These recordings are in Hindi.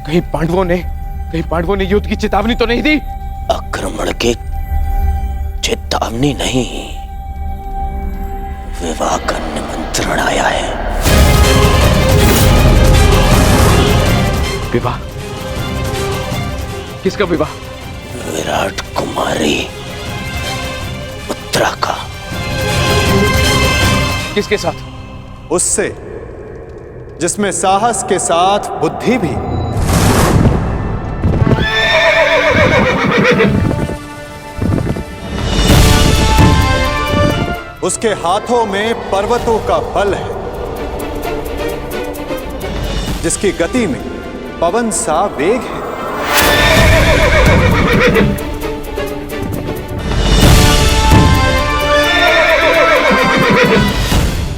कहीं पांडवों ने युद्ध की चेतावनी तो नहीं दी? आक्रमण की चेतावनी नहीं, विवाह का निमंत्रण आया है। विवाह? किसका विवाह? विराट कुमारी उत्तरा का। किसके साथ? उससे जिसमें साहस के साथ बुद्धि भी। उसके हाथों में पर्वतों का बल है, जिसकी गति में पवन सा वेग है।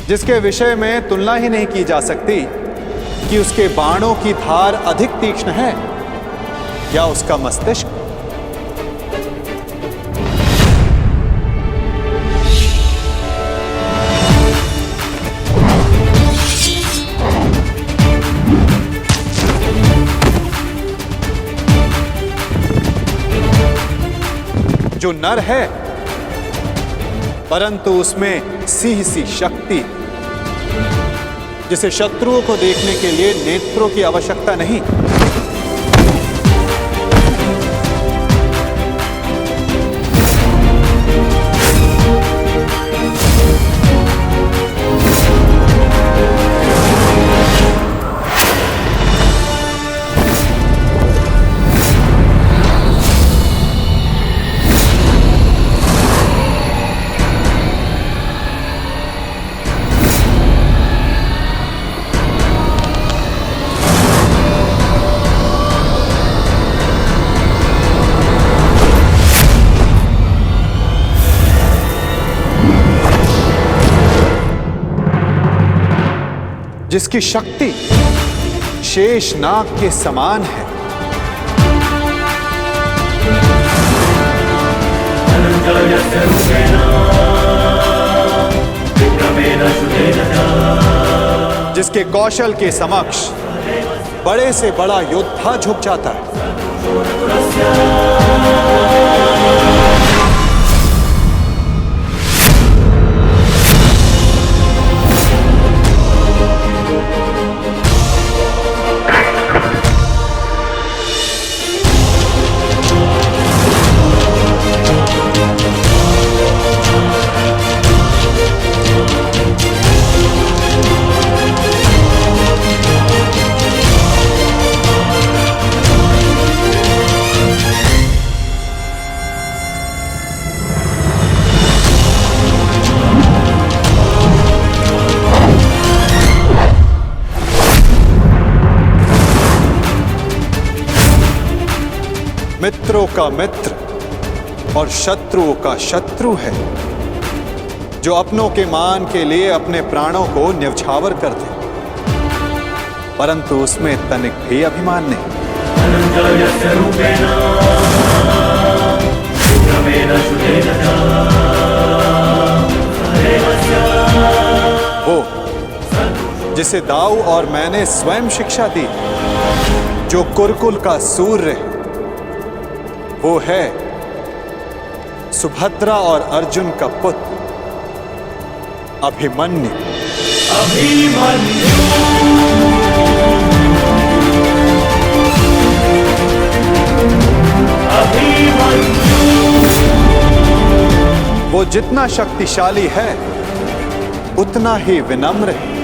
जिसके विषय में तुलना ही नहीं की जा सकती कि उसके बाणों की धार अधिक तीक्ष्ण है या उसका मस्तिष्क। जो नर है, परंतु उसमें सिंह सी शक्ति, जिसे शत्रुओं को देखने के लिए नेत्रों की आवश्यकता नहीं। जिसकी शक्ति शेष नाग के समान है। जिसके कौशल के समक्ष बड़े से बड़ा योद्धा झुक जाता है। मित्रों का मित्र और शत्रुओं का शत्रु है, जो अपनों के मान के लिए अपने प्राणों को न्यौछावर कर दे, परंतु उसमें तनिक भी अभिमान नहीं। वो जिसे दाऊ और मैंने स्वयं शिक्षा दी, जो कुरुकुल का सूर्य है, वो है सुभद्रा और अर्जुन का पुत्र अभिमन्यु। वो जितना शक्तिशाली है उतना ही विनम्र है।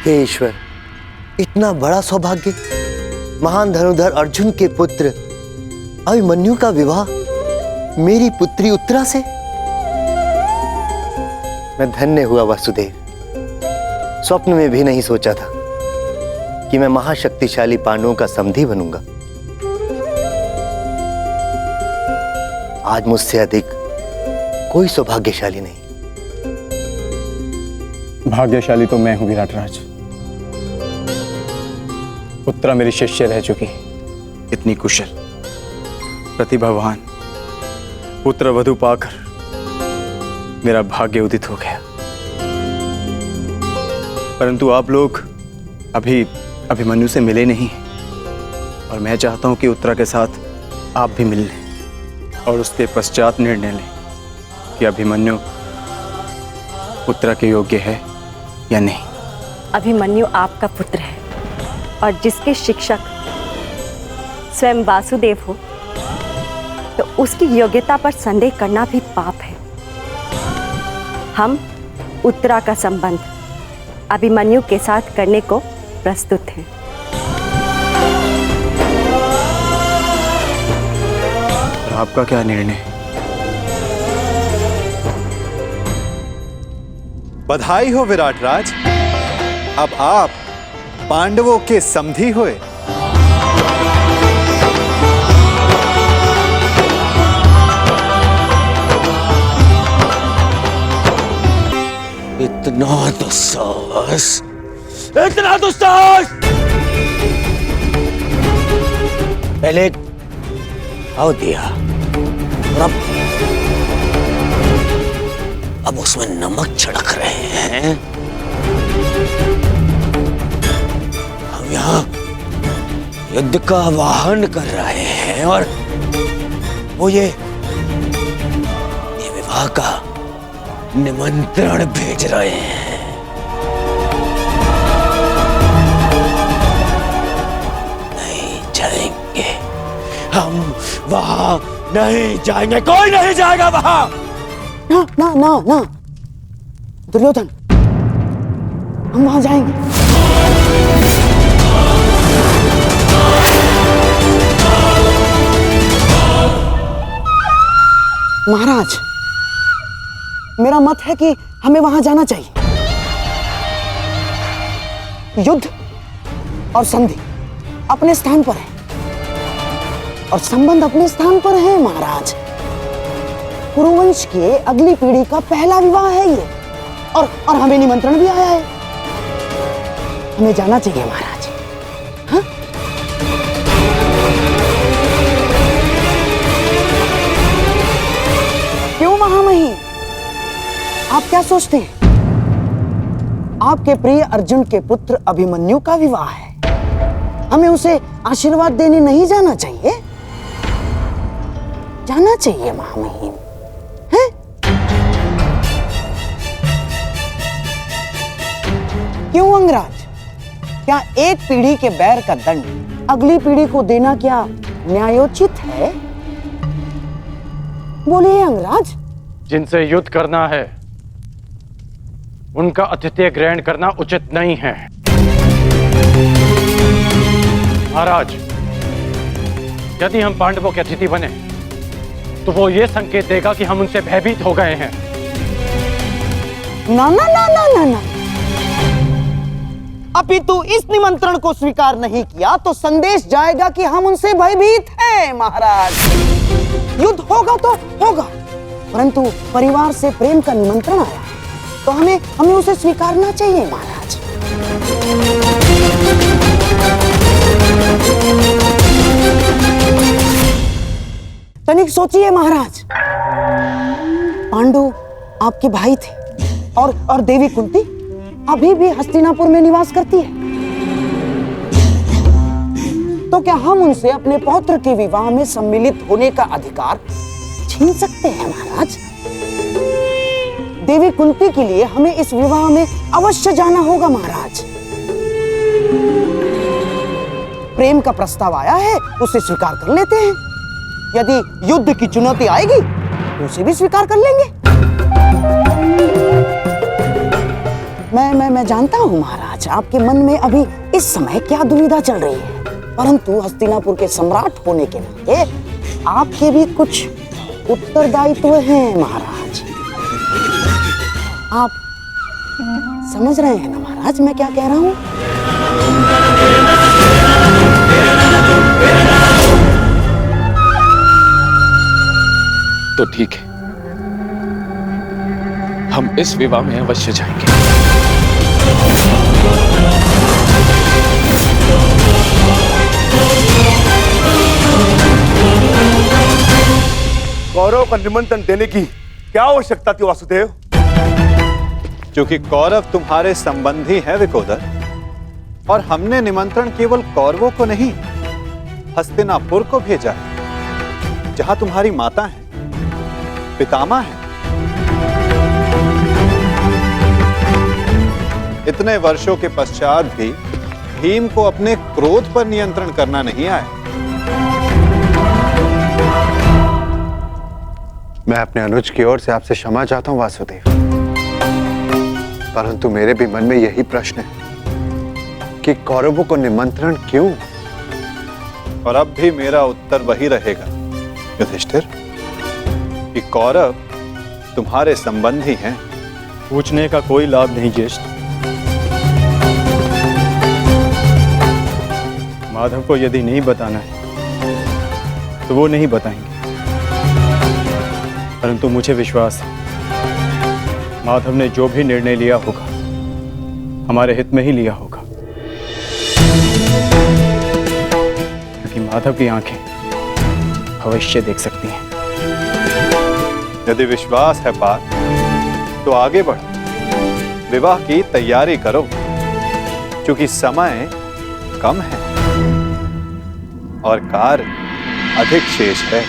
हे ईश्वर, इतना बड़ा सौभाग्य, महान धनुर्धर अर्जुन के पुत्र अभिमन्यु का विवाह मेरी पुत्री उत्तरा से। मैं धन्य हुआ वासुदेव। स्वप्न में भी नहीं सोचा था कि मैं महाशक्तिशाली पांडवों का समधी बनूंगा। आज मुझसे अधिक कोई सौभाग्यशाली नहीं। भाग्यशाली तो मैं हूं विराटराज। उत्तरा मेरी शिष्य रह चुकी, इतनी कुशल प्रतिभावान पुत्र वधु पाकर मेरा भाग्य उदित हो गया। परंतु आप लोग अभी अभिमन्यु से मिले नहीं और मैं चाहता हूं कि उत्तरा के साथ आप भी मिल लें और उसके पश्चात निर्णय लें कि अभिमन्यु उत्तरा के योग्य है या नहीं। अभिमन्यु आपका पुत्र है और जिसके शिक्षक स्वयं वासुदेव हो तो उसकी योग्यता पर संदेह करना भी पाप है। हम उत्तरा का संबंध अभिमन्यु के साथ करने को प्रस्तुत हैं। आपका क्या निर्णय? बधाई हो विराटराज, अब आप पांडवों के समधी हुए। इतना दुस्साहस, इतना दुस्साहस! पहले आओ दिया और अब उसमें नमक छिड़क रहे हैं। हम यहाँ युद्ध का आह्वान कर रहे हैं और वो ये विवाह का निमंत्रण भेज रहे हैं। नहीं जाएंगे हम वहां, नहीं जाएंगे, कोई नहीं जाएगा वहां। ना ना ना ना दुर्योधन, हम वहां जाएंगे। महाराज, मेरा मत है कि हमें वहां जाना चाहिए। युद्ध और संधि अपने स्थान पर है और संबंध अपने स्थान पर है महाराज। कुरुवंश के अगली पीढ़ी का पहला विवाह है ये और हमें निमंत्रण भी आया है। हमें जाना चाहिए महाराज। हाँ? क्यों महामहिम, आप क्या सोचते हैं? आपके प्रिय अर्जुन के पुत्र अभिमन्यु का विवाह है, हमें उसे आशीर्वाद देने नहीं जाना चाहिए? जाना चाहिए महामहिम। हैं? क्यों अंगराज, क्या एक पीढ़ी के बैर का दंड अगली पीढ़ी को देना क्या न्यायोचित है? बोलिए अंगराज। जिनसे युद्ध करना है उनका आतिथ्य ग्रहण करना उचित नहीं है। महाराज, यदि हम पांडवों के अतिथि बने तो वो ये संकेत देगा कि हम उनसे भयभीत हो गए हैं। ना ना ना ना ना ना, अपितु इस निमंत्रण को स्वीकार नहीं किया तो संदेश जाएगा कि हम उनसे भयभीत हैं। महाराज, युद्ध होगा तो होगा, परंतु परिवार से प्रेम का निमंत्रण आया है तो हमें उसे स्वीकारना चाहिए महाराज। तनिक सोचिए महाराज, पांडु आपके भाई थे और देवी कुंती अभी भी हस्तिनापुर में निवास करती है, तो क्या हम उनसे अपने पौत्र के विवाह में सम्मिलित होने का अधिकार छीन सकते हैं महाराज? देवी कुंती के लिए हमें इस विवाह में अवश्य जाना होगा महाराज। प्रेम का प्रस्ताव आया है, उसे स्वीकार कर लेते हैं। यदि युद्ध की चुनौती आएगी तो उसे भी स्वीकार कर लेंगे। मैं जानता हूं महाराज, आपके मन में अभी इस समय क्या दुविधा चल रही है, परंतु हस्तिनापुर के सम्राट होने के नाते आपके भी कुछ उत्तरदायित्व हैं महाराज। आप समझ रहे हैं ना महाराज मैं क्या कह रहा हूं? तो ठीक है, हम इस विवाह में अवश्य जाएंगे। कौरव को निमंत्रण देने की क्या आवश्यकता थी वासुदेव? क्योंकि कौरव तुम्हारे संबंधी हैं विकोदर, और हमने निमंत्रण केवल कौरवों को नहीं, हस्तिनापुर को भेजा है, जहां तुम्हारी माता है, पितामह है। इतने वर्षों के पश्चात भी भीम को अपने क्रोध पर नियंत्रण करना नहीं आया। मैं अपने अनुज की ओर से आपसे क्षमा चाहता हूं वासुदेव, परंतु मेरे भी मन में यही प्रश्न है कि कौरवों को निमंत्रण क्यों? और अब भी मेरा उत्तर वही रहेगा युधिष्ठिर, कि कौरव तुम्हारे संबंधी हैं। पूछने का कोई लाभ नहीं ज्येष्ठ। माधव को यदि नहीं बताना है तो वो नहीं बताएंगे, परंतु मुझे विश्वास है माधव ने जो भी निर्णय लिया होगा हमारे हित में ही लिया होगा, क्योंकि माधव की आंखें भविष्य देख सकती हैं। यदि विश्वास है बात तो आगे बढ़ो, विवाह की तैयारी करो, क्योंकि समय कम है और कार्य अधिक शेष है।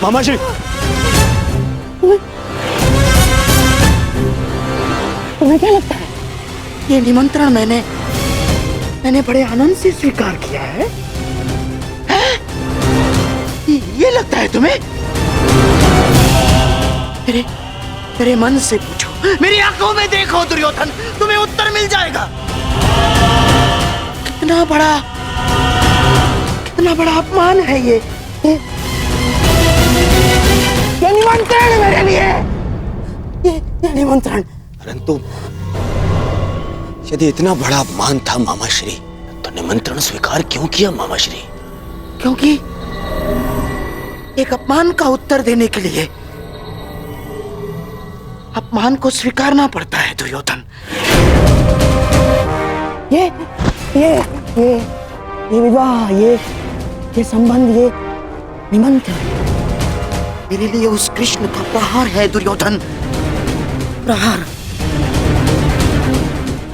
मामा जी, तुम्हें क्या लगता है ये निमंत्रण मैंने बड़े आनंद से स्वीकार किया है? हैं? ये लगता है तुम्हें? मेरे मन से पूछो, मेरी आंखों में देखो दुर्योधन, तुम्हें उत्तर मिल जाएगा। कितना बड़ा अपमान है ये निमंत्रण मेरे लिए, ये निमंत्रण। परंतु यदि इतना बड़ा अपमान था मामाश्री, तो निमंत्रण स्वीकार क्यों किया मामाश्री? क्योंकि एक अपमान का उत्तर देने के लिए अपमान को स्वीकारना पड़ता है दुर्योधन। ये विवाह, ये संबंध, ये निमंत्रण मेरे लिए उस कृष्ण का प्रहार है दुर्योधन। प्रहार,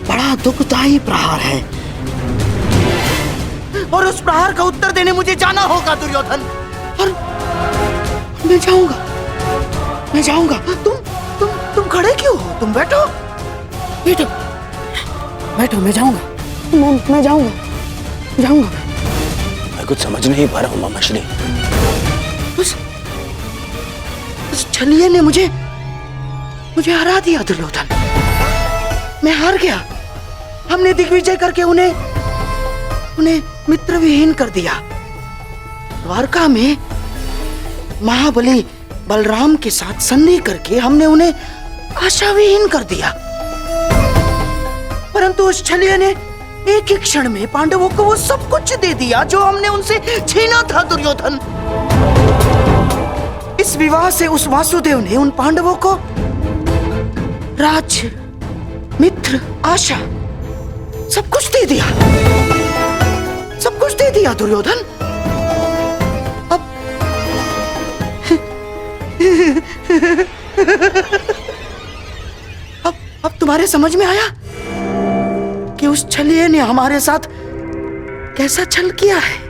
बड़ा दुखदायी प्रहार है, और उस प्रहार का उत्तर देने मुझे जाना होगा दुर्योधन। और मैं जाऊंगा। तुम खड़े क्यों हो? तुम बैठो, मैं जाऊंगा। मैं जाऊंगा। मैं कुछ समझ नहीं पा रहा हूं मामाश्री। उस छलिए ने मुझे हरा दिया दुर्योधन। मैं हार गया। हमने दिग्विजय करके उन्हें मित्र विहीन कर दिया। द्वारका में महाबली बलराम के साथ संधि करके हमने उन्हें आशा विहीन कर दिया। परंतु उस छलिए ने एक ही क्षण में पांडवों को वो सब कुछ दे दिया जो हमने उनसे छीना था दुर्योधन। इस विवाह से उस वासुदेव ने उन पांडवों को राज्य, मित्र, आशा सब कुछ दे दिया दुर्योधन। अब तुम्हारे समझ में आया कि उस छलिए ने हमारे साथ कैसा छल किया है।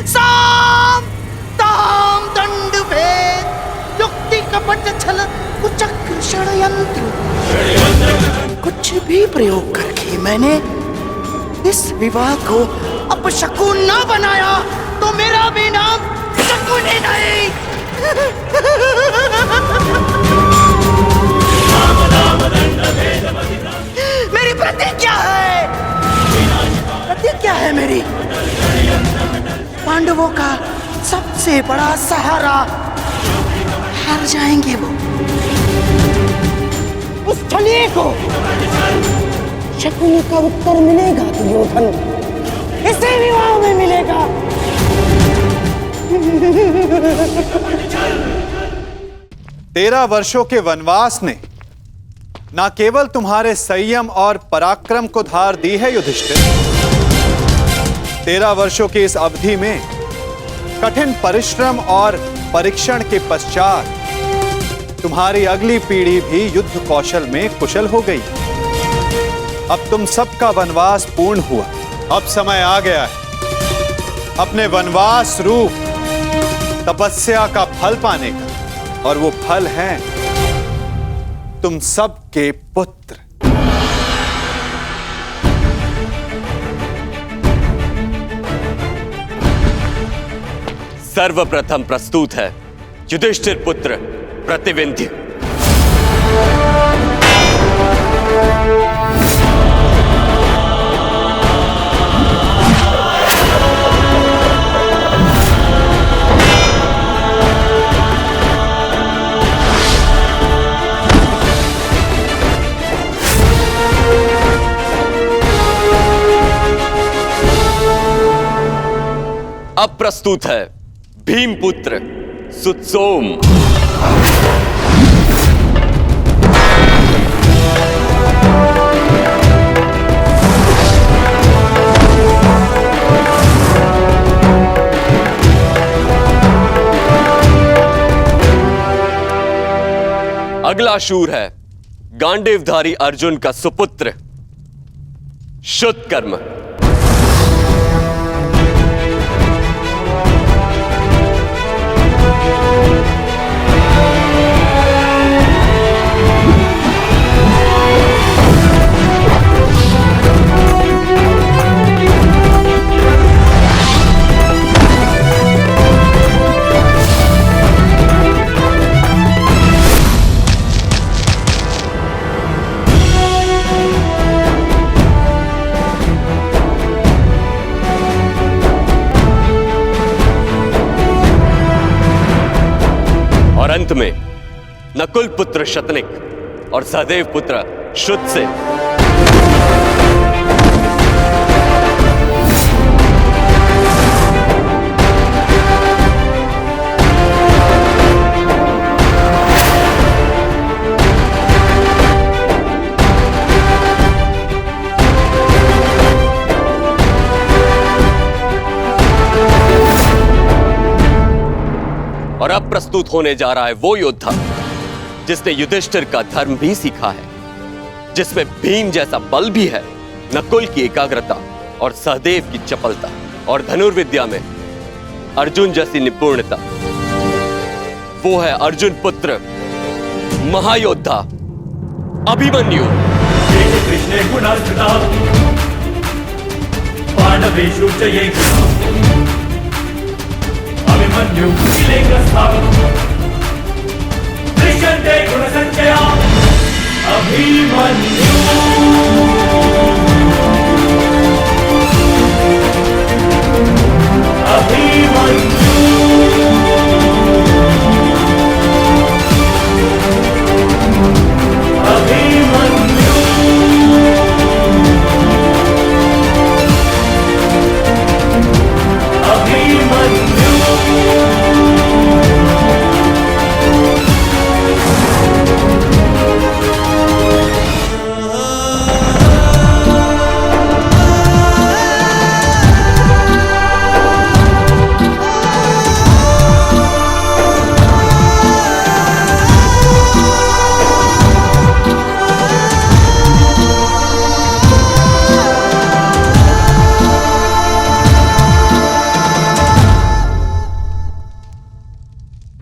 साम ताम दंड भेद युक्ति कपट छल कुचक्र षड्यंत्र, कुछ भी प्रयोग करके मैंने इस विवाह को अपशकुन न बनाया तो मेरा भी नाम शकुन ही नहीं। मेरी प्रतिज्ञा है पांडवों का सबसे बड़ा सहारा। हार जाएंगे वो। उस छलिए को शकुनी का उत्तर मिलेगा दुर्योधन, इसे विवाह में मिलेगा। 13 वर्षों के वनवास ने न केवल तुम्हारे संयम और पराक्रम को धार दी है युधिष्ठिर, 13 वर्षों की इस अवधि में कठिन परिश्रम और परीक्षण के पश्चात तुम्हारी अगली पीढ़ी भी युद्ध कौशल में कुशल हो गई। अब तुम सबका वनवास पूर्ण हुआ। अब समय आ गया है अपने वनवास रूप तपस्या का फल पाने का, और वो फल है तुम सबके पुत्र। सर्वप्रथम प्रस्तुत है युधिष्ठिर पुत्र प्रतिविंध्य। अब प्रस्तुत है भीमपुत्र सुत्सोम। अगला शूर है गांडीवधारी अर्जुन का सुपुत्र शुतकर्म। और अंत में नकुल पुत्र शतनिक और सहदेव पुत्र शुत से। और अब प्रस्तुत होने जा रहा है वो योद्धा जिसने युधिष्ठिर का धर्म भी सीखा है, जिसमें भीम जैसा बल भी है, नकुल की एकाग्रता और सहदेव की चपलता, और धनुर्विद्या में अर्जुन जैसी निपुणता। वो है अर्जुन पुत्र महायोद्धा अभिमन्यु। कृष्णे गुणार्चिता पांडवेषु च ये अभिमन्यु दृश्यन्ते गुणसंचया अभिमन्यु।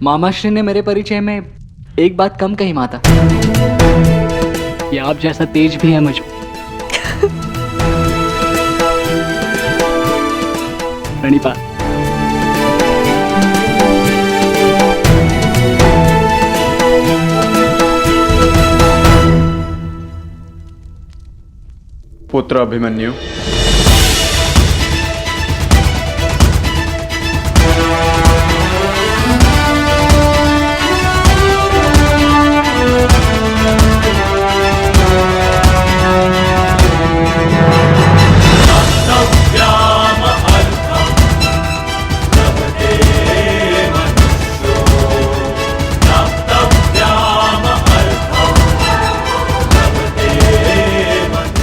मामाश्री ने मेरे परिचय में एक बात कम कही माता, कि आप जैसा तेज भी है मुझे। प्रणिपात। पुत्र अभिमन्यु,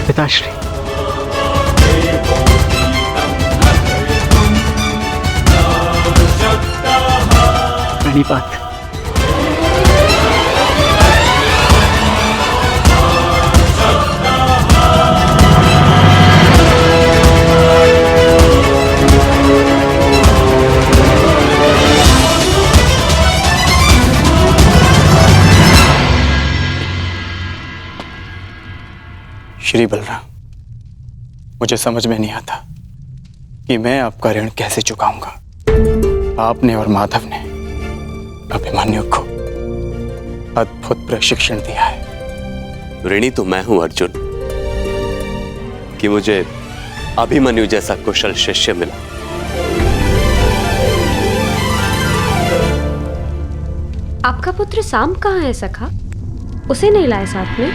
पिताश्री। प्रणिपात। श्री बलराम, मुझे समझ में नहीं आता कि मैं आपका ऋण कैसे चुकाऊंगा। आपने और माधव ने अभिमन्यु को अद्भुत प्रशिक्षण दिया है। ऋणी तो मैं हूं अर्जुन कि मुझे अभिमन्यु जैसा कुशल शिष्य मिला। आपका पुत्र साम कहाँ है सखा? उसे नहीं लाए साथ में?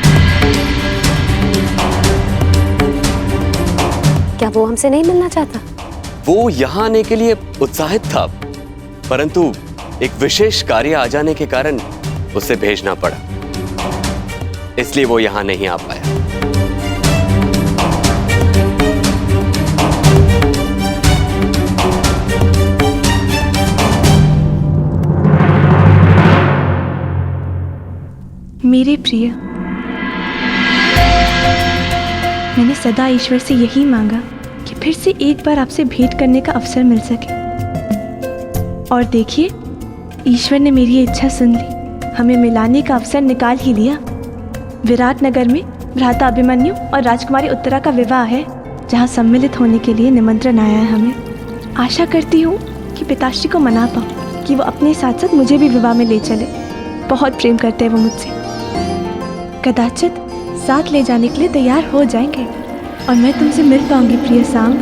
क्या वो हमसे नहीं मिलना चाहता? वो यहाँ आने के लिए उत्साहित था, परंतु एक विशेष कार्य आ जाने के कारण उसे भेजना पड़ा, इसलिए वो यहाँ नहीं आ पाया। मेरे प्रिय, मैंने सदा ईश्वर से यही मांगा कि फिर से एक बार आपसे भेंट करने का अवसर मिल सके, और देखिए ईश्वर ने मेरी इच्छा सुन ली। हमें मिलाने का अवसर निकाल ही लिया। विराट नगर में भ्राता अभिमन्यु और राजकुमारी उत्तरा का विवाह है, जहाँ सम्मिलित होने के लिए निमंत्रण आया है हमें। आशा करती हूँ कि पिताश्री को मना पाऊँ कि वो अपने साथ साथ मुझे भी विवाह में ले चले। बहुत प्रेम करते हैं वो मुझसे। कदाचित साथ ले जाने के लिए तैयार हो जाएंगे और मैं तुमसे मिल पाऊंगी प्रिय साम।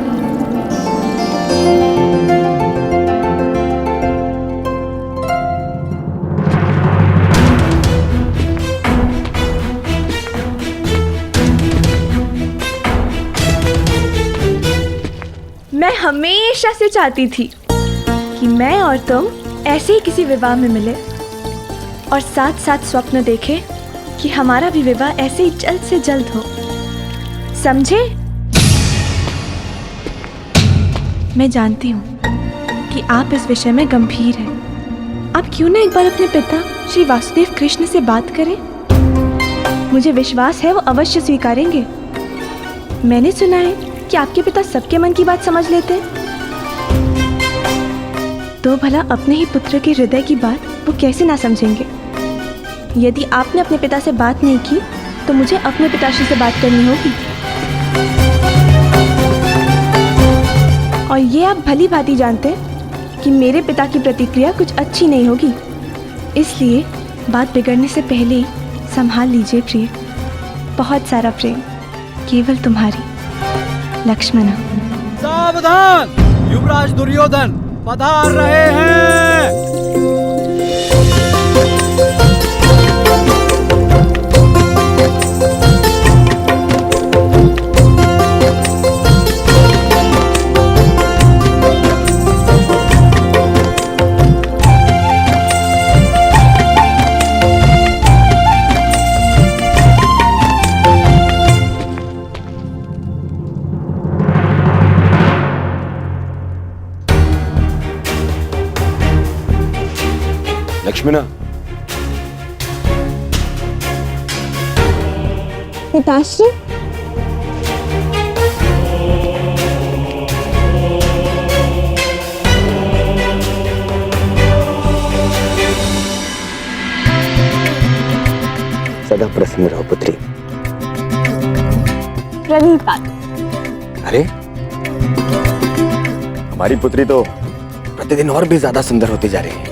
मैं हमेशा से चाहती थी कि मैं और तुम ऐसे ही किसी विवाह में मिले और साथ साथ स्वप्न देखें कि हमारा भी विवाह ऐसे ही जल्द से जल्द हो। समझे? मैं जानती हूँ कि आप इस विषय में गंभीर हैं। आप क्यों ना एक बार अपने पिता श्री वासुदेव कृष्ण से बात करें? मुझे विश्वास है वो अवश्य स्वीकारेंगे। मैंने सुना है कि आपके पिता सबके मन की बात समझ लेते हैं। तो भला अपने ही पुत्र के हृदय की बात वो कैसे ना समझेंगे? यदि आपने अपने पिता से बात नहीं की तो मुझे अपने पिताश्री से बात करनी होगी। और ये आप भली भांति जानते हैं कि मेरे पिता की प्रतिक्रिया कुछ अच्छी नहीं होगी, इसलिए बात बिगड़ने से पहले ही संभाल लीजिए प्रिय। बहुत सारा प्रेम, केवल तुम्हारी लक्ष्मणा। सावधान, युवराज दुर्योधन पधार रहे हैं। लक्ष्मणा, पिताश्री, सदा प्रसन्न रहो पुत्री। प्रणिपात। अरे हमारी पुत्री तो प्रतिदिन और भी ज्यादा सुंदर होती जा रही है।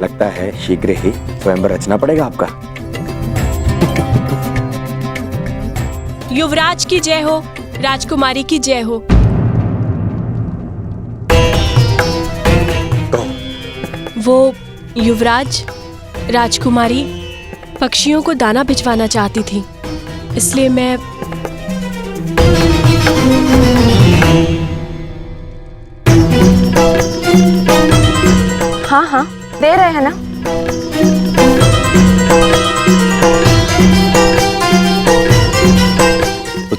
लगता है शीघ्र ही स्वयंवर रचना पड़ेगा आपका। युवराज की जय हो, राजकुमारी की जय हो। वो युवराज, राजकुमारी पक्षियों को दाना भिजवाना चाहती थी, इसलिए मैं हाँ हाँ दे रहे हैं ना।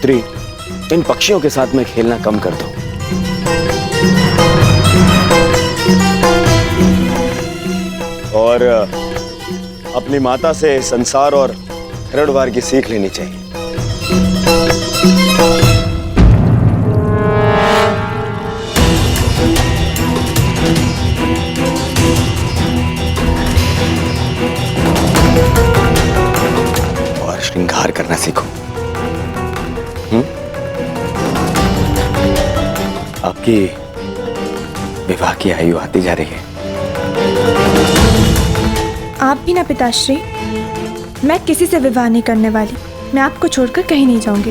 पुत्री, इन पक्षियों के साथ में खेलना कम कर दो। और अपनी माता से संसार और घरद्वार की सीख लेनी चाहिए। और श्रृंगार करना सीखो। आपकी विवाह की आयु आती जा रही है। आप भी ना पिताश्री। मैं किसी से विवाह नहीं करने वाली। मैं आपको छोड़कर कहीं नहीं जाऊंगी।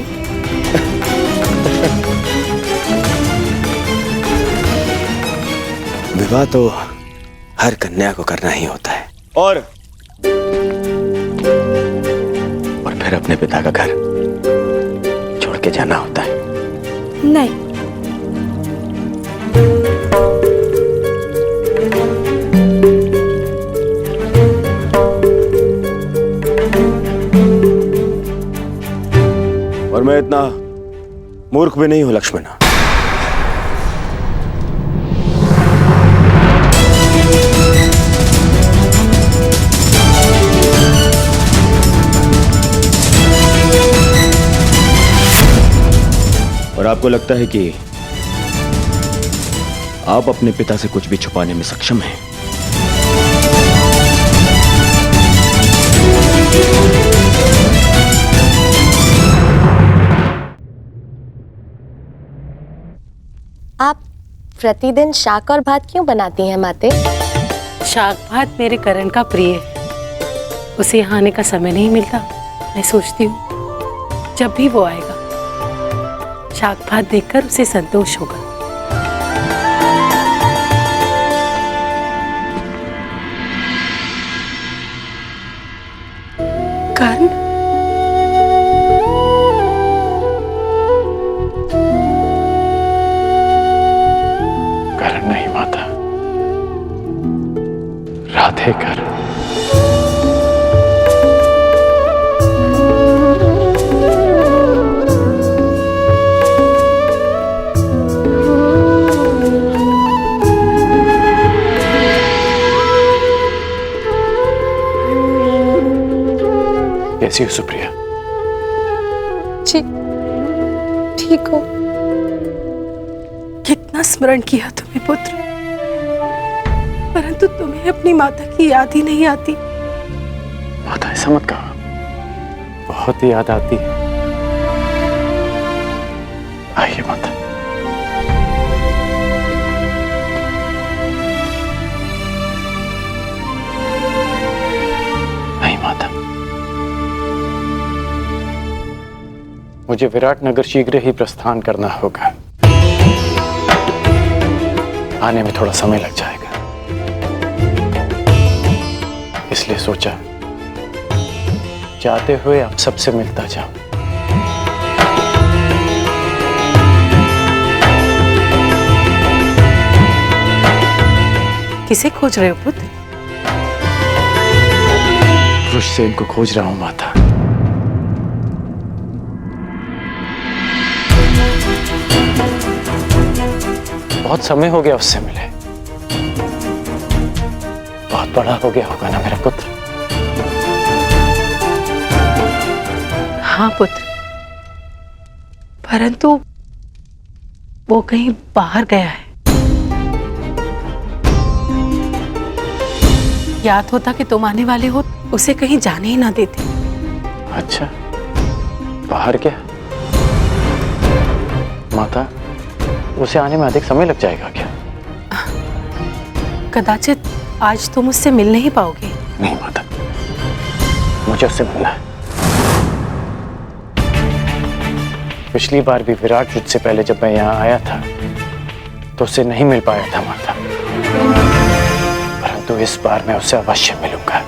विवाह तो हर कन्या को करना ही होता है। और फिर अपने पिता का घर छोड़ के जाना होता है। नहीं। और मैं इतना मूर्ख भी नहीं हूं लक्ष्मण। और आपको लगता है कि आप अपने पिता से कुछ भी छुपाने में सक्षम हैं? आप प्रतिदिन शाक और भात क्यों बनाती हैं माते? शाक भात मेरे करण का प्रिय है। उसे यहाँ आने का समय नहीं मिलता। मैं सोचती हूँ जब भी वो आएगा शाक भात देखकर उसे संतोष होगा। कर्ण, कर्ण नहीं माता, राधे कर्ण। कैसी हो सुप्रिया? जी ठीक हो। कितना स्मरण किया तुम्हें पुत्र, परंतु तुम्हें अपनी माता की याद ही नहीं आती। माता ऐसा मत कहो, बहुत याद आती है। आइए माता। नहीं माता, मुझे विराटनगर शीघ्र ही प्रस्थान करना होगा। आने में थोड़ा समय लग जाएगा, इसलिए सोचा जाते हुए आप सबसे मिलता जाऊं। किसे खोज रहे हो पुत्र? वृषसेन को खोज रहा हूं माता। बहुत समय हो गया उससे मिले। बहुत बड़ा हो गया होगा ना मेरा पुत्र? हाँ पुत्र, परंतु वो कहीं बाहर गया है। याद होता कि तुम आने वाले हो, उसे कहीं जाने ही ना देते। अच्छा, बाहर क्या? माता, उसे आने में अधिक समय लग जाएगा क्या? कदाचित आज तुम उससे मिल नहीं पाओगे। नहीं माता, मुझे उससे मिलना है। पिछली बार भी विराट युद्ध से पहले जब मैं यहाँ आया था तो उससे नहीं मिल पाया था माता, परंतु इस बार मैं उससे अवश्य मिलूंगा।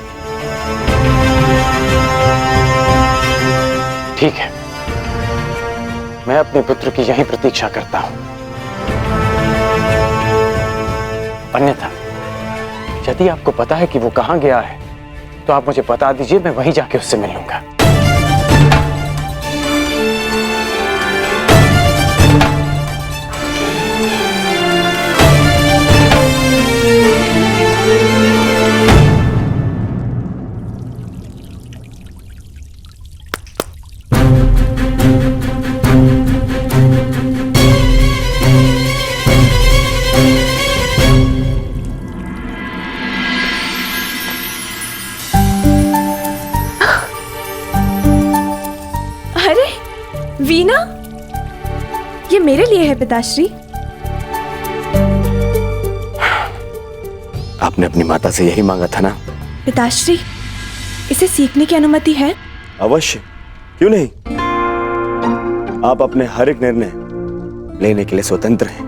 ठीक है, मैं अपने पुत्र की यहीं प्रतीक्षा करता हूं। अन्यथा यदि आपको पता है कि वो कहां गया है तो आप मुझे बता दीजिए, मैं वहीं जाके उससे मिल लूंगा। वीणा, ये मेरे लिए है पिताश्री। आपने अपनी माता से यही मांगा था ना? पिताश्री, इसे सीखने की अनुमति है? अवश्य, क्यों नहीं। आप अपने हर एक निर्णय लेने के लिए स्वतंत्र हैं।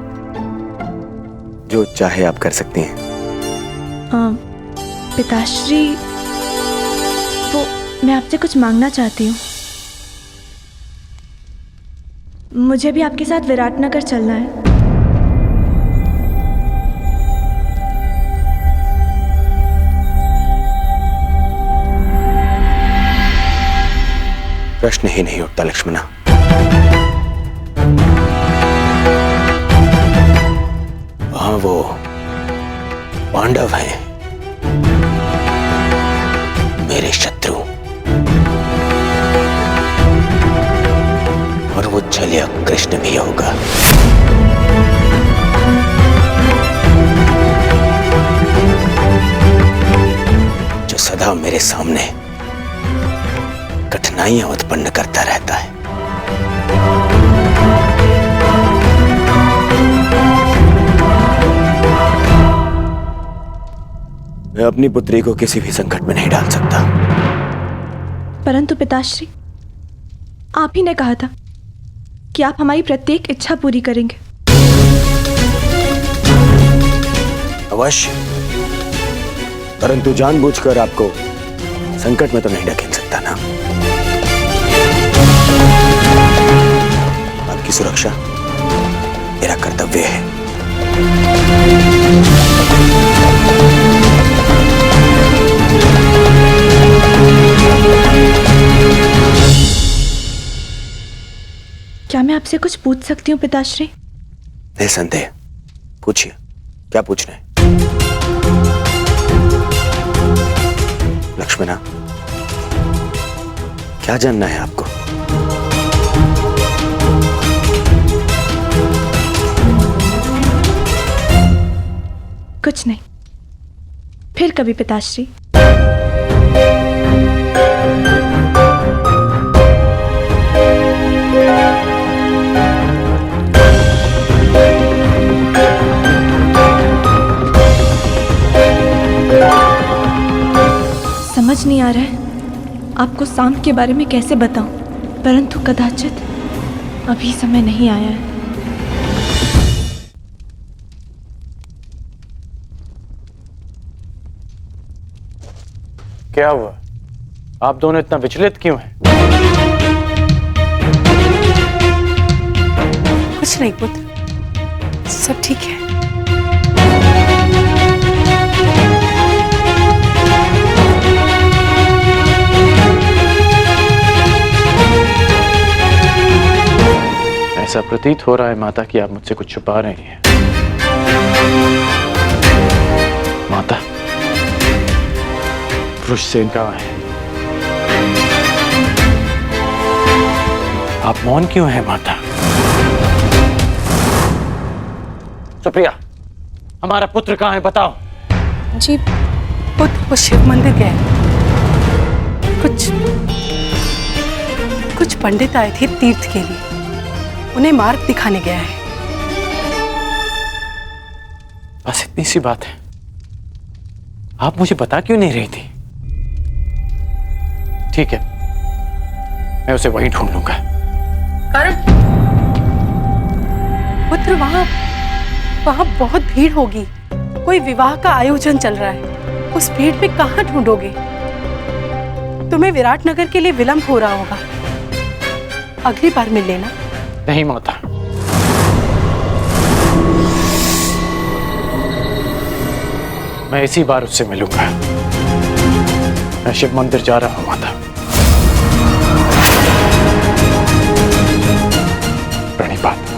जो चाहे आप कर सकती हैं। पिताश्री, तो मैं आपसे कुछ मांगना चाहती हूँ। मुझे भी आपके साथ विराटनगर चलना है। प्रश्न ही नहीं उठता लक्ष्मणा। वहां वो पांडव हैं, मेरे शत्रु, और वो छलिया कृष्ण भी होगा। जो सदा मेरे सामने कठिनाइयां उत्पन्न करता रहता है। मैं अपनी पुत्री को किसी भी संकट में नहीं डाल सकता। परंतु पिताश्री, आप ही ने कहा था कि आप हमारी प्रत्येक इच्छा पूरी करेंगे। अवश्य, परंतु जानबूझकर आपको संकट में तो नहीं ढकेल सकता ना। आपकी सुरक्षा मेरा कर्तव्य है। क्या मैं आपसे कुछ पूछ सकती हूँ पिताश्री? निसंदेह, पूछिए, क्या पूछना है? लक्ष्मणा, क्या जानना है आपको? कुछ नहीं, फिर कभी पिताश्री। समझ नहीं आ रहा है आपको सांप के बारे में कैसे बताऊं, परंतु कदाचित अभी समय नहीं आया है। क्या हुआ? आप दोनों इतना विचलित क्यों हैं? कुछ नहीं पुत्र, सब ठीक है। ऐसा प्रतीत हो रहा है माता कि आप मुझसे कुछ छुपा रही हैं। माता, वृषसेन कहाँ है? आप मौन क्यों हैं माता? सुप्रिया, हमारा पुत्र कहाँ है, बताओ। जी, पुत्र को शिव मंदिर गए। कुछ पंडित आए थे तीर्थ के लिए, उन्हें मार्ग दिखाने गया है। बस इतनी सी बात है। आप मुझे बता क्यों नहीं रही थी? ठीक है, मैं उसे वहीं ढूंढ लूंगा। करण, पुत्र, वहां बहुत भीड़ होगी। कोई विवाह का आयोजन चल रहा है। उस भीड़ में कहां ढूंढोगे? तुम्हें विराटनगर के लिए विलंब हो रहा होगा। अगली बार मिल लेना। नहीं माता, मैं इसी बार उससे मिलूंगा। मैं शिव मंदिर जा रहा हूं माता। प्रणिपात।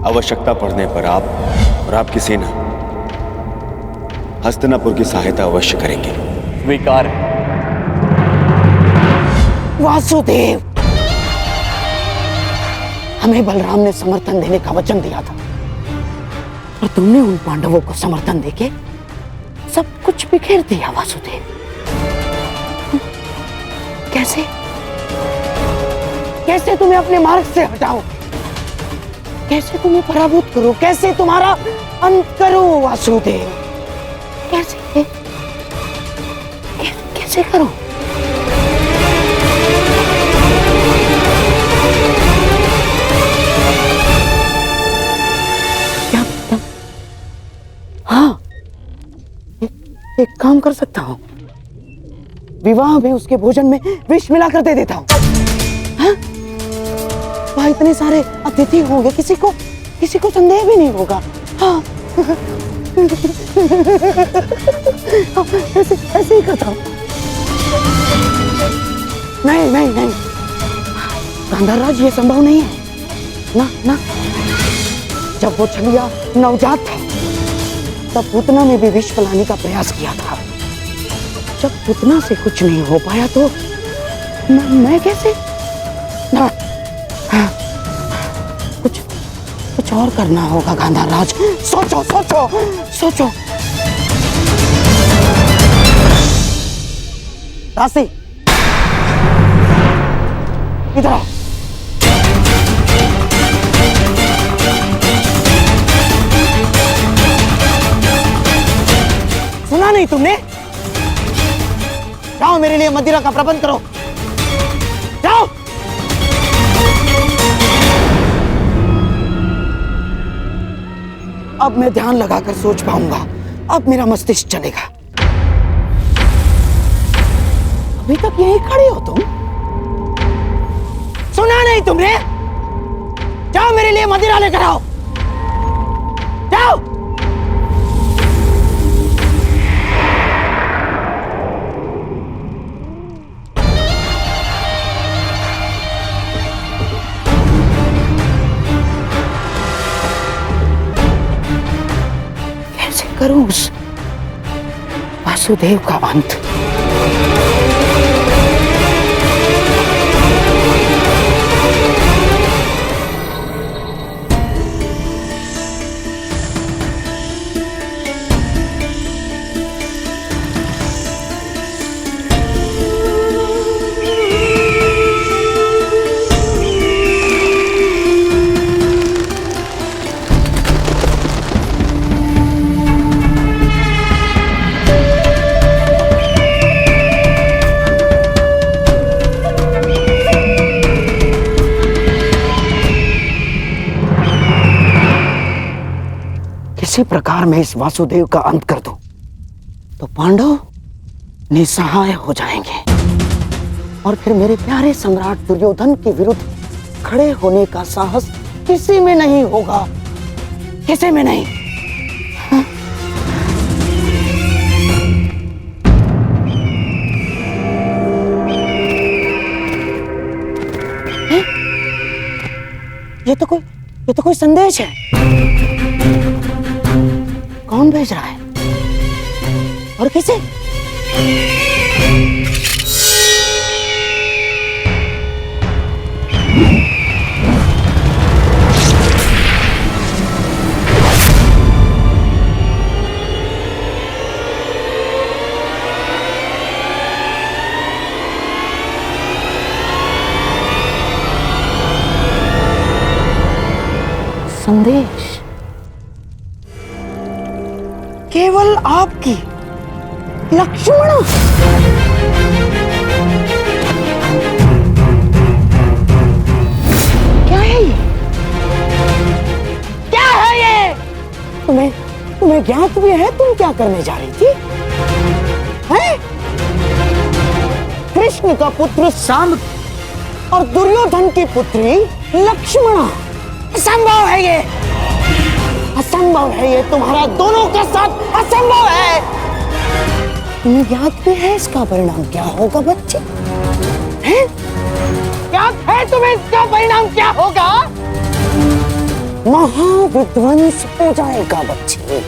आवश्यकता पड़ने पर आप और आपकी सेना हस्तिनापुर की सहायता अवश्य करेंगे। स्वीकार है। वासुदेव, हमें बलराम ने समर्थन देने का वचन दिया था, और तुमने उन पांडवों को समर्थन देके सब कुछ बिखेर दिया वासुदेव। कैसे कैसे तुम्हें अपने मार्ग से हटाओ, कैसे तुम्हें पराभूत करो, कैसे तुम्हारा अंत करो वासुदेव, कैसे कैसे करो? क्या हाँ, एक काम कर सकता हूं, विवाह में उसके भोजन में विष मिलाकर दे देता हूं। हाँ? वहां इतने सारे अतिथि होंगे, किसी को संदेह भी नहीं होगा। हाँ। ऐसे ही करता हूं। नहीं गांधारराज, ये संभव नहीं है ना। जब वो छलिया नवजात था तब पूतना ने भी विष पिलाने का प्रयास किया था। जब पूतना से कुछ नहीं हो पाया तो मैं कैसे? ना, कुछ और करना होगा गांधारराज। सोचो। दासी, इधर आओ। सुना नहीं तुमने? जाओ, मेरे लिए मदिरा का प्रबंध करो, जाओ। अब मैं ध्यान लगाकर सोच पाऊंगा, अब मेरा मस्तिष्क चलेगा। अभी तक यहीं खड़े हो तुम? सुना नहीं तुमने? जाओ, मेरे लिए मदिरा लेकर आओ, जाओ। करूं उस वासुदेव का अंत? किसी प्रकार मैं इस वासुदेव का अंत कर दूं तो पांडव निसहाय हो जाएंगे, और फिर मेरे प्यारे सम्राट दुर्योधन के विरुद्ध खड़े होने का साहस किसी में नहीं होगा, किसी में नहीं। हाँ? ये तो कोई संदेश है। कौन भेज रहा है और किसे? संदेश केवल आपकी लक्ष्मण। क्या है ये? क्या है ये? तुम्हें ज्ञात भी है तुम क्या करने जा रही थी? हैं? कृष्ण का पुत्र सांब और दुर्योधन की पुत्री लक्ष्मणा। असंभव है ये, असंभव है ये, तुम्हारा दोनों के साथ असंभव है। तुम्हें याद भी है इसका परिणाम क्या होगा बच्चे? हैं? याद है तुम्हें इसका परिणाम क्या होगा? महाविध्वंस हो जाएगा बच्चे,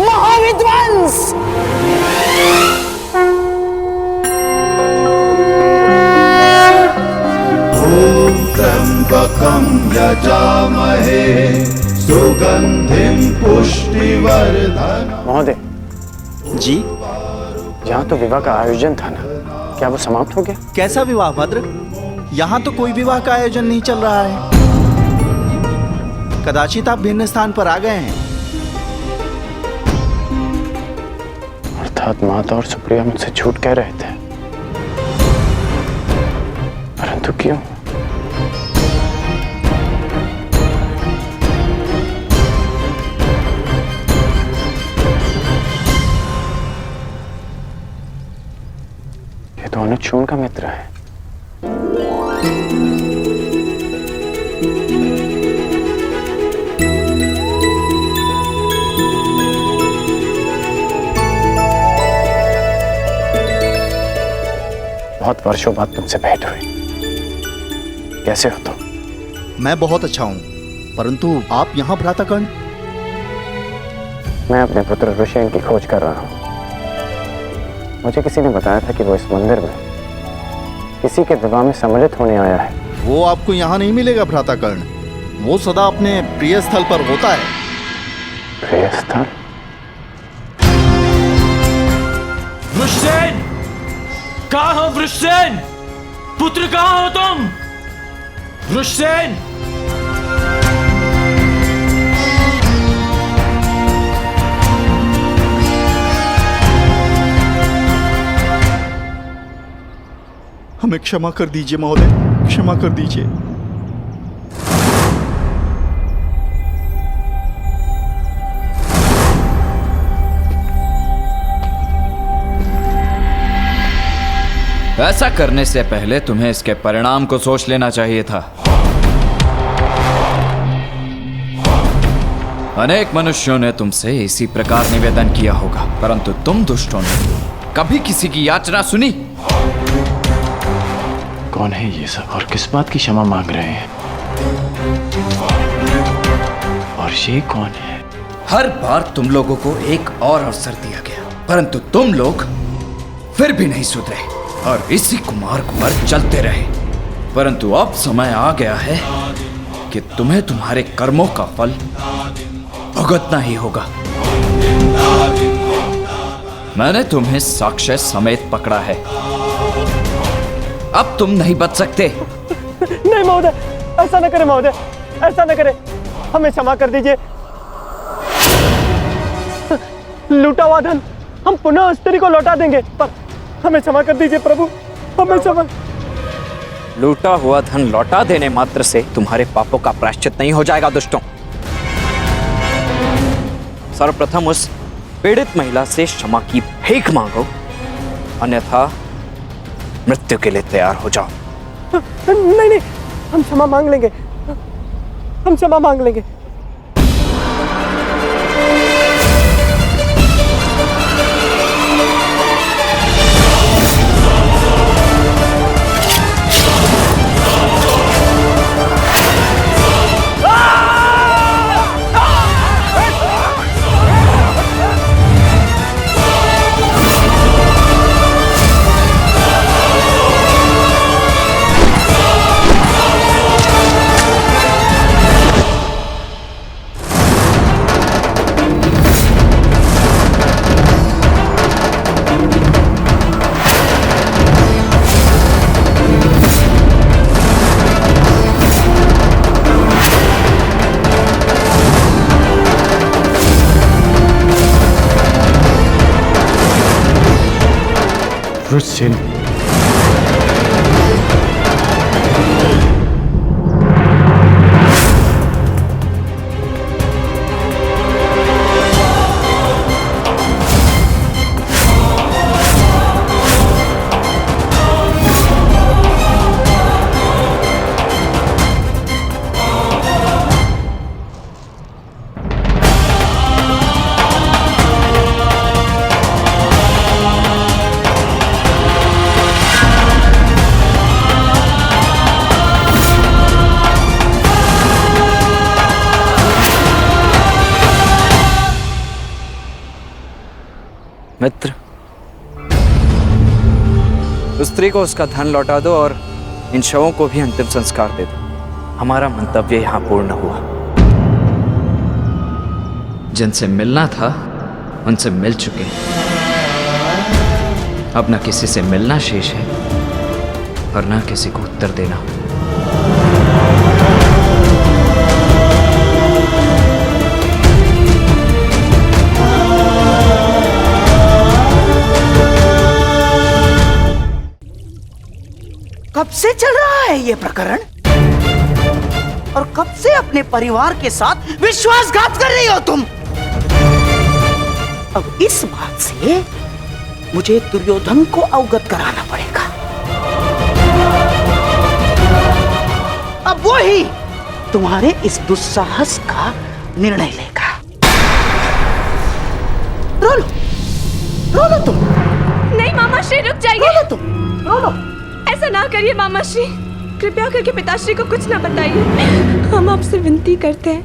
महाविध्वंस। ओम त्र्यम्बकं यजामहे सुगन्धिं पुष्टिवर्धनम्। महोदय जी, यहाँ तो विवाह का आयोजन था ना, क्या वो समाप्त हो गया? कैसा विवाह भद्र? यहाँ तो कोई विवाह का आयोजन नहीं चल रहा है। कदाचित आप भिन्न स्थान पर आ गए हैं। अर्थात माता और सुप्रिया मुझसे झूठ कह रहे थे, परंतु क्यों? ये तो अनुचून का मित्र है। बहुत वर्षों बाद तुमसे भेंट हुई। कैसे हो तुम? मैं बहुत अच्छा हूँ, परंतु आप यहाँ भ्राताकर्ण? मैं अपने पुत्र ऋषियन की खोज कर रहा हूँ। मुझे किसी ने बताया था कि वो इस मंदिर में किसी के विवाह में सम्मिलित होने आया है। वो आपको यहाँ नहीं मिलेगा भ्राताकर्ण। वो सदा अपने प्रिय स्थल पर होता है। प्रिय स्थल? वृषसेन! कहाँ हो वृषसेन? पुत्र कहाँ हो तुम? वृषसेन! हमें क्षमा कर दीजिए महोदय, क्षमा कर दीजिए। ऐसा करने से पहले तुम्हें इसके परिणाम को सोच लेना चाहिए था। अनेक मनुष्यों ने तुमसे इसी प्रकार निवेदन किया होगा, परंतु तुम दुष्टों ने कभी किसी की याचना सुनी? कौन है ये सब और किस बात की क्षमा मांग रहे हैं? और ये कौन है? हर बार तुम लोगों को एक और अवसर दिया गया, परंतु तुम लोग फिर भी नहीं सुधरे और इसी कुमार्ग पर चलते रहे। परंतु अब समय आ गया है कि तुम्हें तुम्हारे कर्मों का फल भुगतना ही होगा। मैंने तुम्हें साक्ष्य समेत पकड़ा है। अब तुम नहीं बच सकते। नहीं महोदय, ऐसा न करें महोदय, ऐसा न करें। हमें क्षमा कर दीजिए। लूटा हुआ धन हम पुनः स्त्री को लौटा देंगे, पर हमें क्षमा कर दीजिए प्रभु, हमें क्षमा। लूटा हुआ धन लौटा देने मात्र से तुम्हारे पापों का प्रायश्चित नहीं हो जाएगा दुष्टों। सर्वप्रथम उस पीड़ित महिला से क्षमा की भीख मांगो, अन्यथा मृत्यु के लिए तैयार हो जाओ। नहीं नहीं, हम क्षमा मांग लेंगे, हम क्षमा मांग लेंगे। वृषसेन, मित्र, उस स्त्री को उसका धन लौटा दो और इन शवों को भी अंतिम संस्कार दे दो। हमारा मंतव्य यहाँ पूर्ण हुआ। जिनसे मिलना था उनसे मिल चुके हैं। अब न किसी से मिलना शेष है और न किसी को उत्तर देना। कब से चल रहा है ये प्रकरण? और कब से अपने परिवार के साथ विश्वासघात कर रही हो तुम? अब इस बात से मुझे दुर्योधन को अवगत कराना पड़ेगा। अब वो ही तुम्हारे इस दुस्साहस का निर्णय लेगा। रो लो तुम। नहीं मामा श्री, रुक जाइए। रो लो तुम, रो लो। ऐसा ना करिए मामा श्री, कृपया करके पिताश्री को कुछ ना बताइए। हम आपसे विनती करते हैं।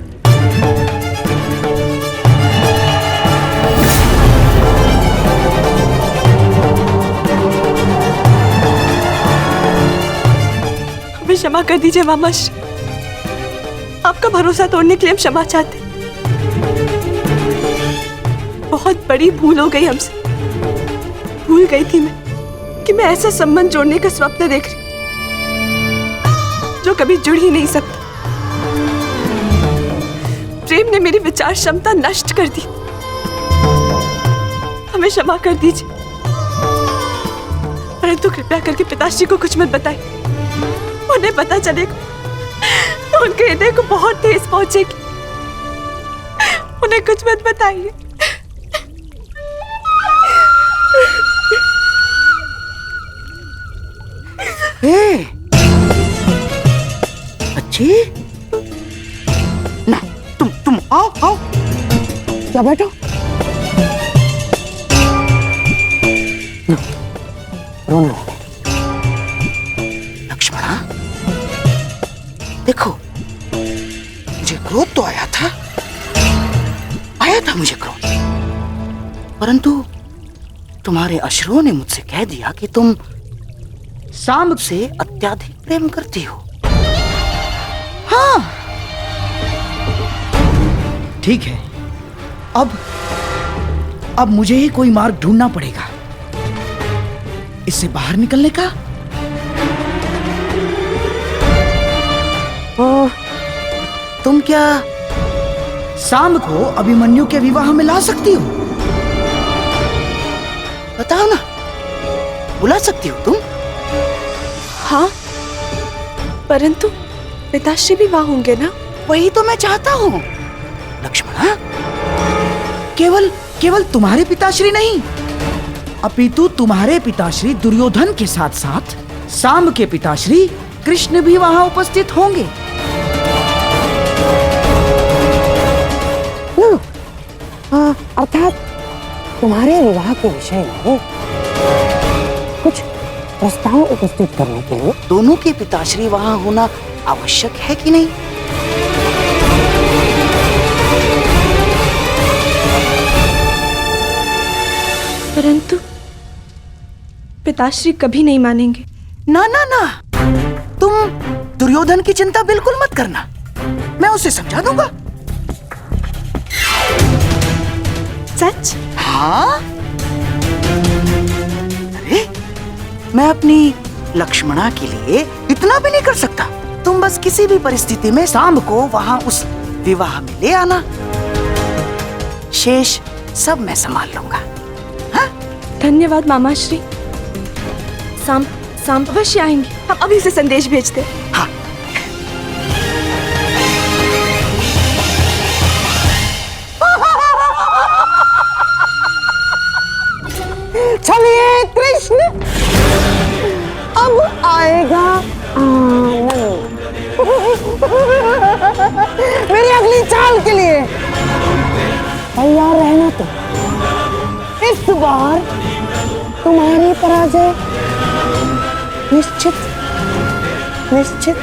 हमें क्षमा कर दीजिए मामा श्री, आपका भरोसा तोड़ने के लिए हम क्षमा चाहते हैं। बहुत बड़ी भूल हो गई हमसे। भूल गई थी मैं कि मैं ऐसा संबंध जोड़ने का स्वप्न देख रही जो कभी जुड़ ही नहीं सकता। प्रेम ने मेरी विचार क्षमता नष्ट कर दी। हमें क्षमा कर दीजिए, परंतु कृपया करके पिताश्री को कुछ मत बताइए। उन्हें पता चलेगा तो उनके हृदय को बहुत ठेस पहुंचेगी। उन्हें कुछ मत बताइए। अच्छी ना, तुम आओ। क्या बैठो। रोना। लक्ष्मणा, देखो, मुझे क्रोध तो आया था मुझे क्रोध, परंतु तुम्हारे अश्रुओं ने मुझसे कह दिया कि तुम सांब से अत्याधिक प्रेम करती हो। हाँ, ठीक है। अब मुझे ही कोई मार्ग ढूंढना पड़ेगा इससे बाहर निकलने का। तुम क्या सांब को अभिमन्यु के विवाह में ला सकती हो? बताओ ना, बुला सकती हो तुम? हाँ, परंतु पिताश्री भी वहां होंगे ना? वही तो मैं चाहता हूँ लक्ष्मणा। केवल तुम्हारे पिताश्री नहीं, अपितु तुम्हारे पिताश्री दुर्योधन के साथ साथ सांब के पिताश्री कृष्ण भी वहां उपस्थित होंगे। अर्थात तुम्हारे विवाह के विषय में कुछ प्रस्ताव उपस्थित करने के लिए दोनों के पिताश्री वहां होना आवश्यक है कि नहीं? परंतु पिताश्री कभी नहीं मानेंगे। ना ना ना, तुम दुर्योधन की चिंता बिल्कुल मत करना, मैं उसे समझा दूंगा। सच? हाँ, अरे मैं अपनी लक्ष्मणा के लिए इतना भी नहीं कर सकता। तुम बस किसी भी परिस्थिति में सांब को वहां उस विवाह में ले आना, शेष सब मैं संभाल लूंगा। हाँ? धन्यवाद मामाश्री। सांब अवश्य आएंगे, हम अभी से संदेश भेजते हैं। हाँ। चलिए कृष्ण, अब आएगा आनंद। मेरी अगली चाल के लिए तैयार रहना। तो इस बार तुम्हारी पराजय निश्चित निश्चित।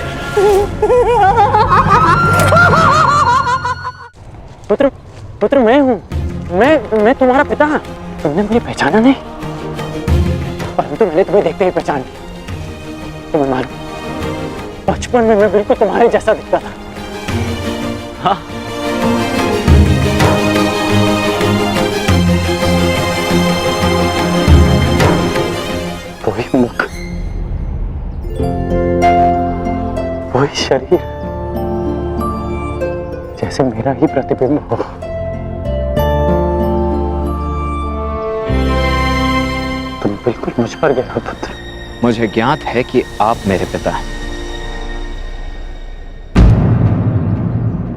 पुत्र मैं हूँ, मैं तुम्हारा पिता। तुमने मुझे पहचाना नहीं, परंतु मैंने तुम्हें देखते ही पहचान लिया। तुम्हें मालूम, बचपन में मैं बिल्कुल तुम्हारे जैसा दिखता था। हाँ, वही मुख, वही शरीर, जैसे मेरा ही प्रतिबिंब हो। तुम बिल्कुल मुझ पर गए हो पुत्र। मुझे ज्ञात है कि आप मेरे पिता हैं,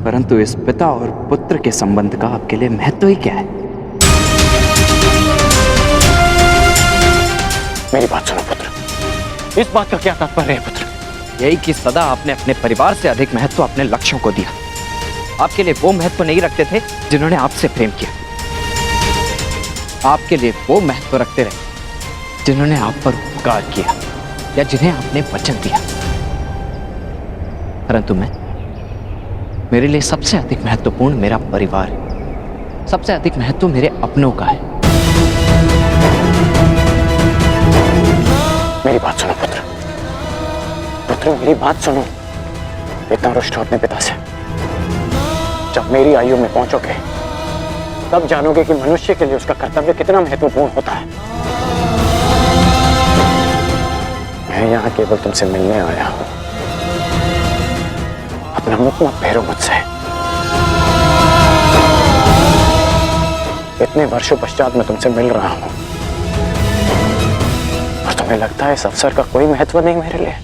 परंतु इस पिता और पुत्र के संबंध का आपके लिए महत्व ही क्या है? मेरी बात सुनो पुत्र, इस बात का क्या तात्पर्य है पुत्र? यही कि सदा आपने अपने परिवार से अधिक महत्व अपने लक्ष्यों को दिया। आपके लिए वो महत्व नहीं रखते थे जिन्होंने आपसे प्रेम किया। आपके लिए वो महत्व रखते रहे जिन्होंने आप पर उपकार किया या जिन्हें आपने वचन दिया। परंतु मेरे लिए सबसे अधिक महत्वपूर्ण मेरा परिवार है, सबसे अधिक महत्व मेरे अपनों का है। मेरी बात सुनो पुत्र, पुत्र मेरी बात सुनो। इतना रुष्ट हो अपने पिता से। जब मेरी आयु में पहुंचोगे तब जानोगे कि मनुष्य के लिए उसका कर्तव्य कितना महत्वपूर्ण होता है। मैं यहाँ केवल तुमसे मिलने आया हूं। अपना मुख मत फेरो मुझसे। इतने वर्षों पश्चात मैं तुमसे मिल रहा हूं और तुम्हें लगता है इस अवसर का कोई महत्व नहीं मेरे लिए?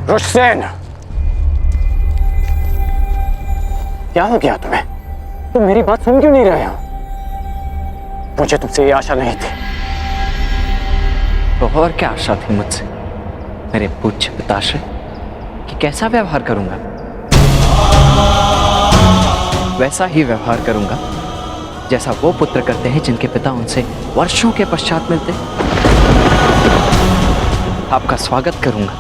रुष्सेन, क्या हो गया तुम्हें? तुम मेरी बात सुन क्यों नहीं रहे हो? मुझे तुमसे ये आशा नहीं थी। तो और क्या आशा थी मुझसे मेरे पूज्य पिताश्री कि कैसा व्यवहार करूंगा? वैसा ही व्यवहार करूंगा जैसा वो पुत्र करते हैं जिनके पिता उनसे वर्षों के पश्चात मिलते। आपका स्वागत करूंगा,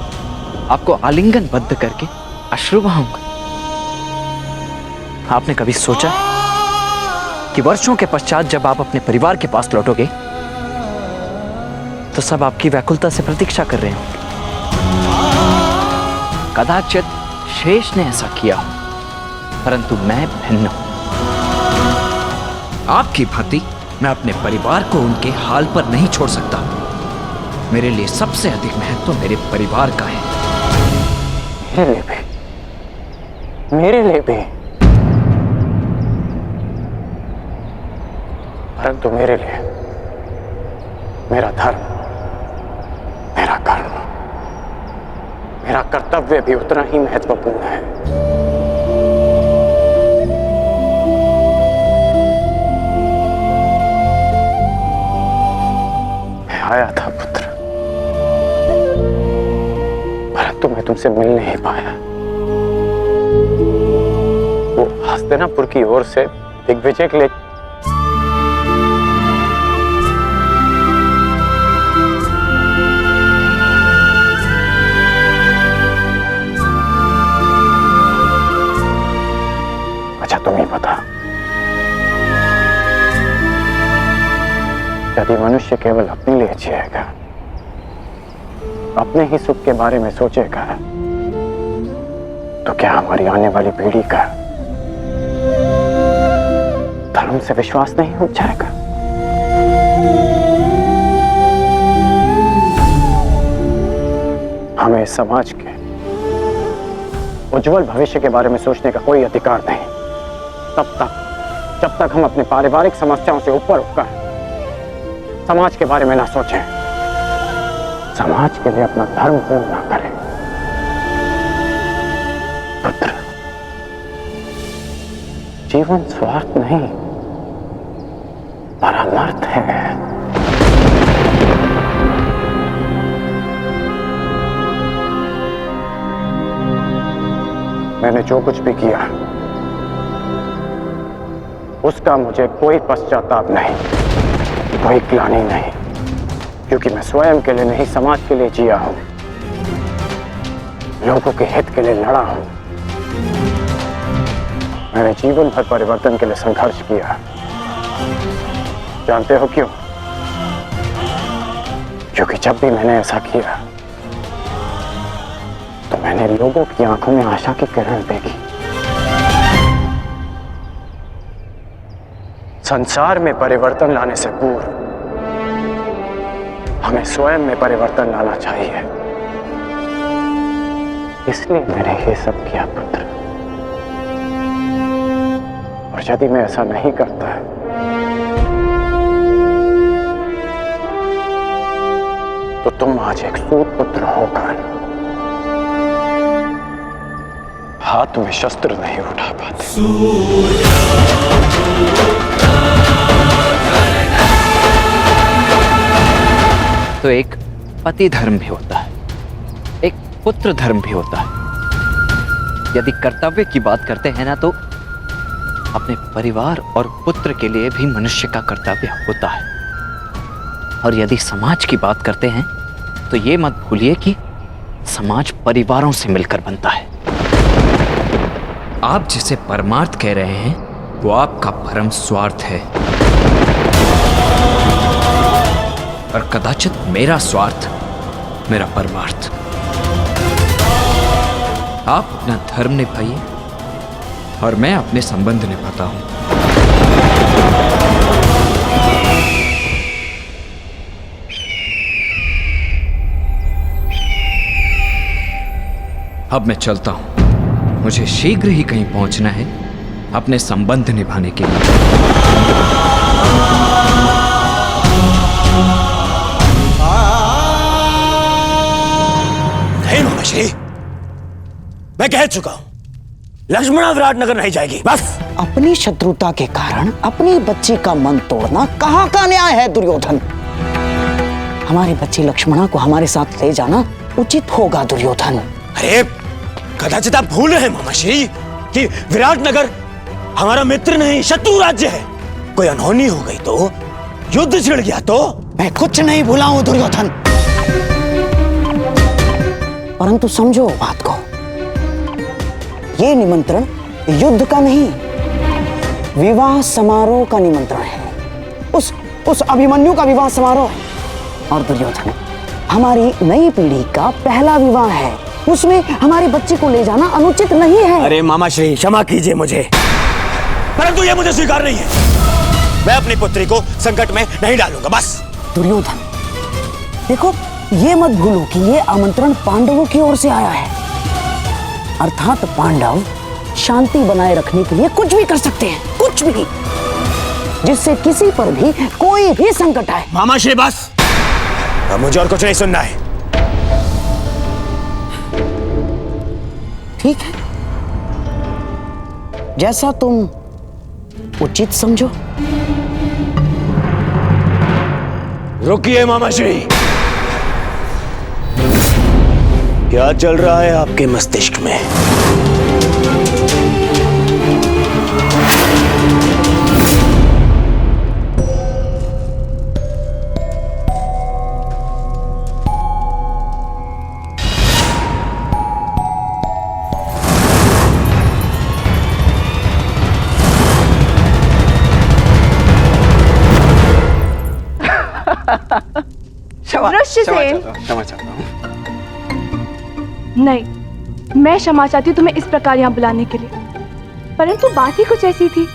आपको आलिंगनबद्ध करके अश्रु बहाऊंगा। आपने कभी सोचा है कि वर्षों के पश्चात जब आप अपने परिवार के पास लौटोगे तो सब आपकी व्याकुलता से प्रतीक्षा कर रहे होंगे? कदाचित शेष ने ऐसा किया हो, परंतु मैं भिन्न हूं। आपकी भांति मैं अपने परिवार को उनके हाल पर नहीं छोड़ सकता। मेरे लिए सबसे अधिक महत्व मेरे परिवार का है। मेरे लिए भी। परंतु मेरे लिए मेरा धर्म, मेरा कर्म, मेरा कर्तव्य भी उतना ही महत्वपूर्ण है। मैं आया था पुत्र, परंतु मैं तुमसे मिल नहीं पाया। वो हस्तिनापुर की ओर से दिग्विजय के लिए तुम ही बता। यदि मनुष्य केवल अपने लिए जिएगा, अपने ही सुख के बारे में सोचेगा, तो क्या हमारी आने वाली पीढ़ी का धर्म से विश्वास नहीं उठ जाएगा? हमें इस समाज के उज्जवल भविष्य के बारे में सोचने का कोई अधिकार नहीं जब तक हम अपने पारिवारिक समस्याओं से ऊपर उठकर समाज के बारे में ना सोचें, समाज के लिए अपना धर्म पूर्ण ना करें। पुत्र, जीवन स्वार्थ नहीं, परमार्थ है। मैंने जो कुछ भी किया उसका मुझे कोई पश्चाताप नहीं, कोई ग्लानि नहीं, क्योंकि मैं स्वयं के लिए नहीं समाज के लिए जिया हूं, लोगों के हित के लिए लड़ा हूं। मैंने जीवन भर परिवर्तन के लिए संघर्ष किया। जानते हो क्यों? क्योंकि जब भी मैंने ऐसा किया तो मैंने लोगों की आंखों में आशा की किरण देखी। संसार में परिवर्तन लाने से पूर्व हमें स्वयं में परिवर्तन लाना चाहिए। इसलिए मैंने ये सब किया पुत्र। और यदि मैं ऐसा नहीं करता तो तुम आज एक सूत पुत्र होकर हाथ में शस्त्र नहीं उठा पाते। तो एक पति धर्म भी होता है, एक पुत्र धर्म भी होता है। यदि कर्तव्य की बात करते हैं ना, तो अपने परिवार और पुत्र के लिए भी मनुष्य का कर्तव्य होता है। और यदि समाज की बात करते हैं तो ये मत भूलिए कि समाज परिवारों से मिलकर बनता है। आप जिसे परमार्थ कह रहे हैं वो आपका परम स्वार्थ है, और कदाचित मेरा स्वार्थ मेरा परमार्थ। आप अपना धर्म निभाइए और मैं अपने संबंध निभाता हूं। अब मैं चलता हूं, मुझे शीघ्र ही कहीं पहुंचना है अपने संबंध निभाने के लिए। नहीं मामाश्री, मैं कह चुका हूं, लक्ष्मणा विराटनगर नहीं जाएगी। बस अपनी शत्रुता के कारण अपनी बच्ची का मन तोड़ना कहाँ का न्याय है दुर्योधन? हमारी बच्ची लक्ष्मणा को हमारे साथ ले जाना उचित होगा दुर्योधन। अरे कदाचित आप भूल रहे हैं मामाश्री कि विराटनगर हमारा मित्र नहीं शत्रु राज्य है। कोई अनहोनी हो गई तो, युद्ध छिड़ गया तो। मैं कुछ नहीं भूला हूं दुर्योधन, परंतु समझो बात को, ये निमंत्रण युद्ध का नहीं, विवाह समारोह का निमंत्रण है। उस अभिमन्यु का विवाह समारोह है। और दुर्योधन, हमारी नई पीढ़ी का पहला विवाह है, उसमें हमारी बच्ची को ले जाना अनुचित नहीं है। अरे मामाश्री क्षमा कीजिए मुझे, परंतु ये मुझे स्वीकार नहीं है। मैं अपनी पुत्री को संकट में नहीं डालूंगा। बस दुर्योधन देखो, ये मत भूलो कि ये आमंत्रण पांडवों की ओर से आया है, अर्थात पांडव शांति बनाए रखने के लिए कुछ भी कर सकते हैं, कुछ भी, जिससे किसी पर भी कोई भी संकट आए। मामाश्री बस, अब मुझे और कुछ नहीं सुनना है। ठीक है, जैसा तुम उचित समझो। रुकिए मामाश्री, क्या चल रहा है आपके मस्तिष्क में? क्षमा चाहता हूँ। नहीं, मैं क्षमा चाहती हूँ तुम्हें इस प्रकार यहाँ बुलाने के लिए, परंतु बात ही कुछ ऐसी थी।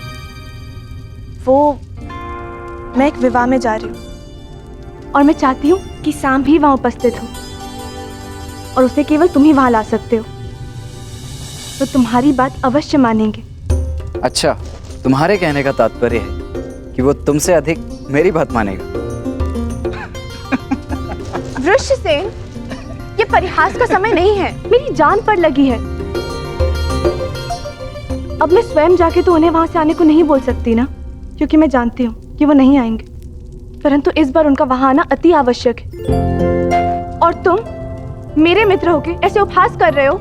मैं एक विवाह में जा रही हूँ और मैं चाहती हूँ कि शाम भी वहाँ उपस्थित हो, और उसे केवल तुम ही वहाँ ला सकते हो, तो तुम्हारी बात अवश्य मानेंगे। अच्छा, तुम्हारे कहने का तात्पर्य है कि वो तुमसे अधिक मेरी बात मानेगा। वृषसेन, ये परिहास का समय नहीं है, मेरी जान पर लगी है। अब मैं स्वयं जाके तो उन्हें वहां से आने को नहीं बोल सकती ना, क्योंकि मैं जानती हूँ कि वो नहीं आएंगे, परंतु इस बार उनका वहां आना अति आवश्यक है। और तुम मेरे मित्र होके ऐसे उपहास कर रहे हो।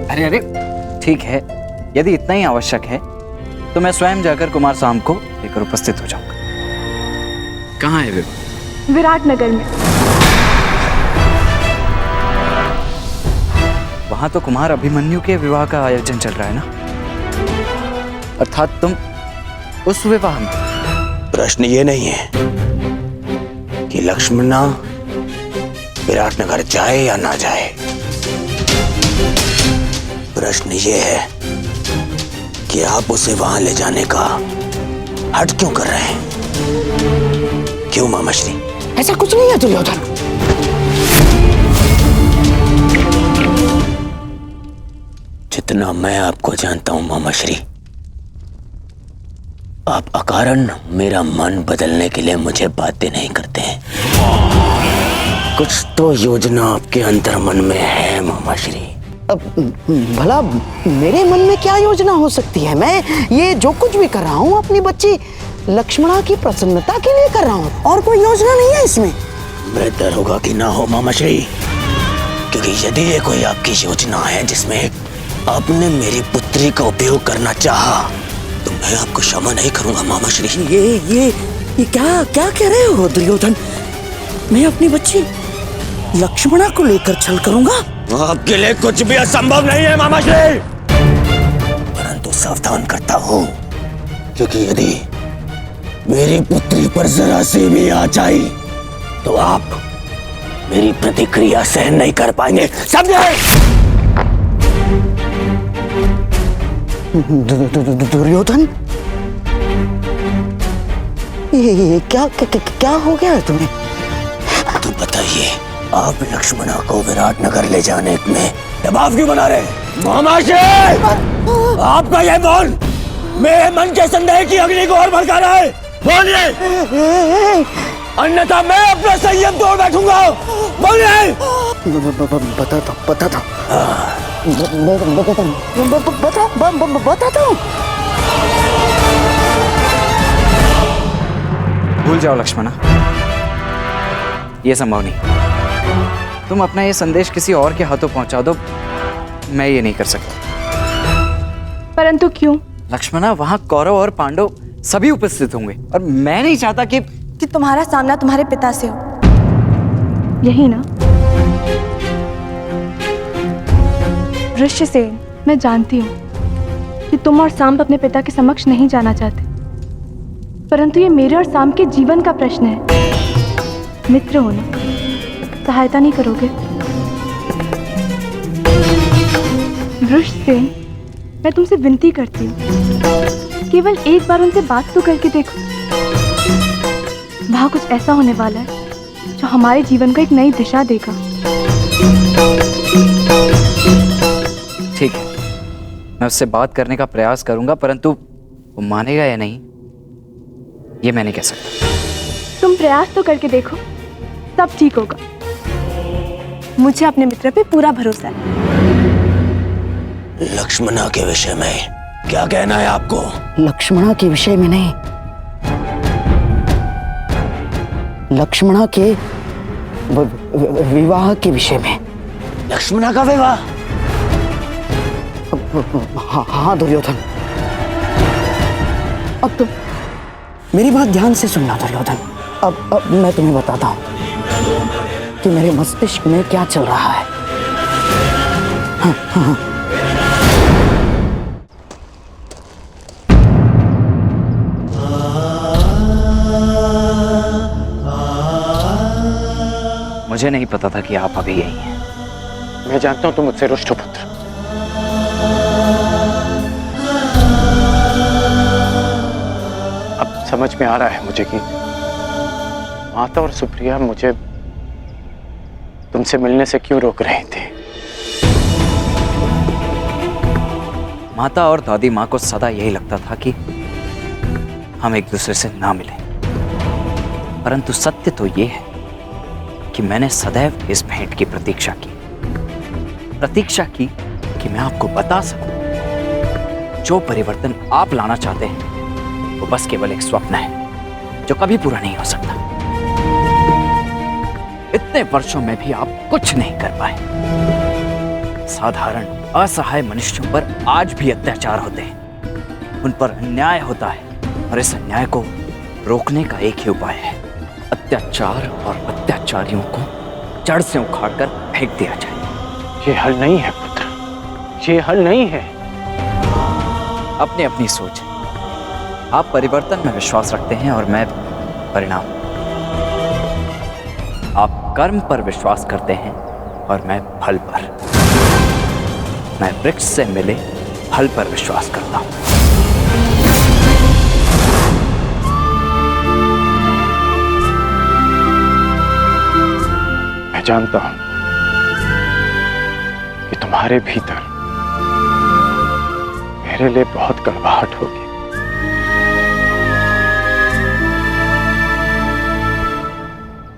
अरे अरे ठीक है, यदि इतना ही आवश्यक है तो मैं स्वयं जाकर कुमार साम को लेकर उपस्थित हो जाऊंगा। कहाँ है विवाह? विराटनगर में। वहां तो कुमार अभिमन्यु के विवाह का आयोजन चल रहा है ना, अर्थात तुम उस विवाह में। प्रश्न ये नहीं है कि लक्ष्मणा विराटनगर जाए या ना जाए, प्रश्न ये है कि आप उसे वहां ले जाने का हट क्यों कर रहे हैं? क्यों मामाश्री? ऐसा कुछ नहीं है दुर्योधन। जितना मैं आपको जानता हूं मामाश्री, आप अकारण मेरा मन बदलने के लिए मुझे बातें नहीं करते हैं। कुछ तो योजना आपके अंतर मन में है मामाश्री। अब भला मेरे मन में क्या योजना हो सकती है? मैं ये जो कुछ भी कर रहा हूँ अपनी बच्ची लक्ष्मणा की प्रसन्नता के लिए कर रहा हूँ, और कोई योजना नहीं है इसमें। बेहतर होगा कि ना हो मामाश्री, क्योंकि यदि ये कोई आपकी योजना है जिसमें आपने मेरी पुत्री का उपयोग करना चाहा, तो मैं आपको क्षमा नहीं करूंगा मामाश्री। ये क्या क्या कह रहे हो दुर्योधन? मैं अपनी बच्ची लक्ष्मणा को लेकर छल करूंगा? आपके लिए कुछ भी असंभव नहीं है मामाश्री, परंतु सावधान करता हूं, क्योंकि यदि मेरी पुत्री पर जरा सी भी आँच आई तो आप मेरी प्रतिक्रिया सहन नहीं कर पाएंगे, समझे? दुर्योधन, ये क्या हो गया है तुम्हें? तो बताइए, आप लक्ष्मणा को विराटनगर ले जाने में दबाव क्यों बना रहे? मामाश्री, आपका यह मौन मेरे मन के संदेह की अग्नि को और भड़का रहा है। बोलिए, अन्यथा मैं अपना संयम तोड़ बैठूंगा। बोलिए। बताता हूँ। भूल जाओ लक्ष्मणा, ये संभव नहीं। तुम अपना ये संदेश किसी और के हाथों पहुंचा दो, मैं ये नहीं कर सकता। परंतु क्यों? लक्ष्मणा, वहां कौरव और पांडव सभी उपस्थित होंगे और मैं नहीं चाहता कि तुम्हारा सामना तुम्हारे पिता से हो, यही ना? ऋष्यसेन, मैं जानती हूँ कि तुम और सांब अपने पिता के समक्ष नहीं जाना चाहते, परंतु ये मेरे और सांब के जीवन का प्रश्न है। मित्र होने सहायता नहीं करोगे? ऋष्यसेन, मैं तुमसे विनती करती हूँ, केवल एक बार उनसे बात तो करके देखो। वहाँ कुछ ऐसा होने वाला है जो हमारे जीवन को एक नई दिशा देगा। ठीक है, मैं उससे बात करने का प्रयास करूंगा, परंतु वो मानेगा या नहीं ये मैं नहीं कह सकता। तुम प्रयास तो करके देखो, सब ठीक होगा। मुझे अपने मित्र पे पूरा भरोसा है। लक्ष्मणा के विषय में क्या कहना है आपको? लक्ष्मणा के विषय में नहीं, लक्ष्मणा के विवाह के विषय में। लक्ष्मणा का विवाह? हाँ दुर्योधन, अब तुम मेरी बात ध्यान से सुनना दुर्योधन। अब मैं तुम्हें बताता हूँ कि मेरे मस्तिष्क में क्या चल रहा है। हाँ। मुझे नहीं पता था कि आप अभी यही हैं। मैं जानता हूं तुम मुझसे रुष्ट हो पुत्र। अब समझ में आ रहा है मुझे कि माता और सुप्रिया मुझे तुमसे मिलने से क्यों रोक रहे थे। माता और दादी माँ को सदा यही लगता था कि हम एक दूसरे से ना मिलें, परंतु सत्य तो ये है कि मैंने सदैव इस भेंट की प्रतीक्षा की कि मैं आपको बता सकूं जो परिवर्तन आप लाना चाहते हैं वो बस केवल एक स्वप्न है जो कभी पूरा नहीं हो सकता। इतने वर्षों में भी आप कुछ नहीं कर पाए। साधारण असहाय मनुष्यों पर आज भी अत्याचार होते हैं, उन पर अन्याय होता है और इस अन्याय को रोकने का एक ही उपाय है, अत्याचार और अत्याचारियों को जड़ से उखाड़कर फेंक दिया जाए। ये हल नहीं है पुत्र, ये हल नहीं है। अपनी अपनी सोच है। आप परिवर्तन में विश्वास रखते हैं और मैं परिणाम। आप कर्म पर विश्वास करते हैं और मैं फल पर। मैं वृक्ष से मिले फल पर विश्वास करता हूं। मैं जानता हूं कि तुम्हारे भीतर मेरे लिए बहुत कड़वाहट होगी,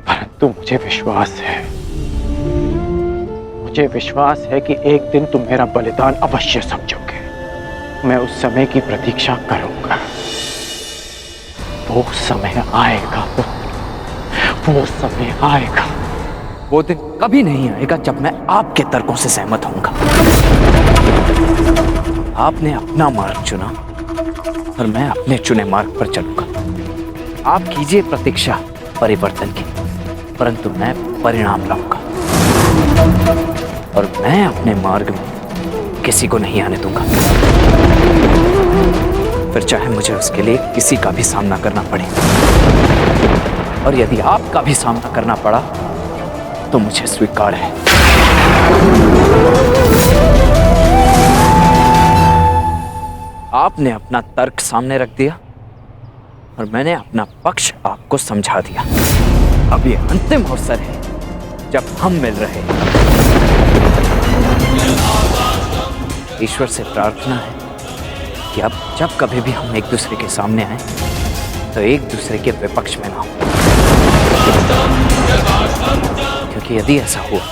परंतु मुझे विश्वास है कि एक दिन तुम मेरा बलिदान अवश्य समझोगे। मैं उस समय की प्रतीक्षा करूंगा। वो समय आएगा पुत्र, वो समय आएगा। वो दिन कभी नहीं आएगा जब मैं आपके तर्कों से सहमत होऊंगा। आपने अपना मार्ग चुना और मैं अपने चुने मार्ग पर चलूंगा। आप कीजिए प्रतीक्षा परिवर्तन की, परंतु मैं परिणाम लाऊंगा और मैं अपने मार्ग में किसी को नहीं आने दूंगा, फिर चाहे मुझे उसके लिए किसी का भी सामना करना पड़े। और यदि आपका भी सामना करना पड़ा तो मुझे स्वीकार है। आपने अपना तर्क सामने रख दिया और मैंने अपना पक्ष आपको समझा दिया। अब ये अंतिम अवसर है जब हम मिल रहे हैं। ईश्वर से प्रार्थना है कि अब जब कभी भी हम एक दूसरे के सामने आए तो एक दूसरे के विपक्ष में ना हो, क्योंकि यदि ऐसा हुआ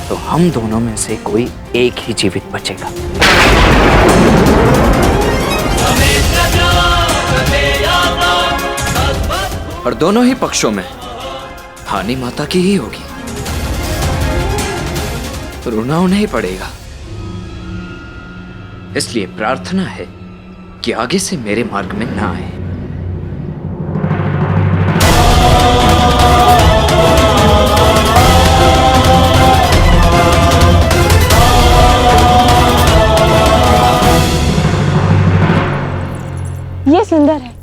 तो हम दोनों में से कोई एक ही जीवित बचेगा। और दोनों ही पक्षों में हानि माता की ही होगी। रोना उन्हें ही पड़ेगा। इसलिए प्रार्थना है कि आगे से मेरे मार्ग में ना आए। ये सुंदर है।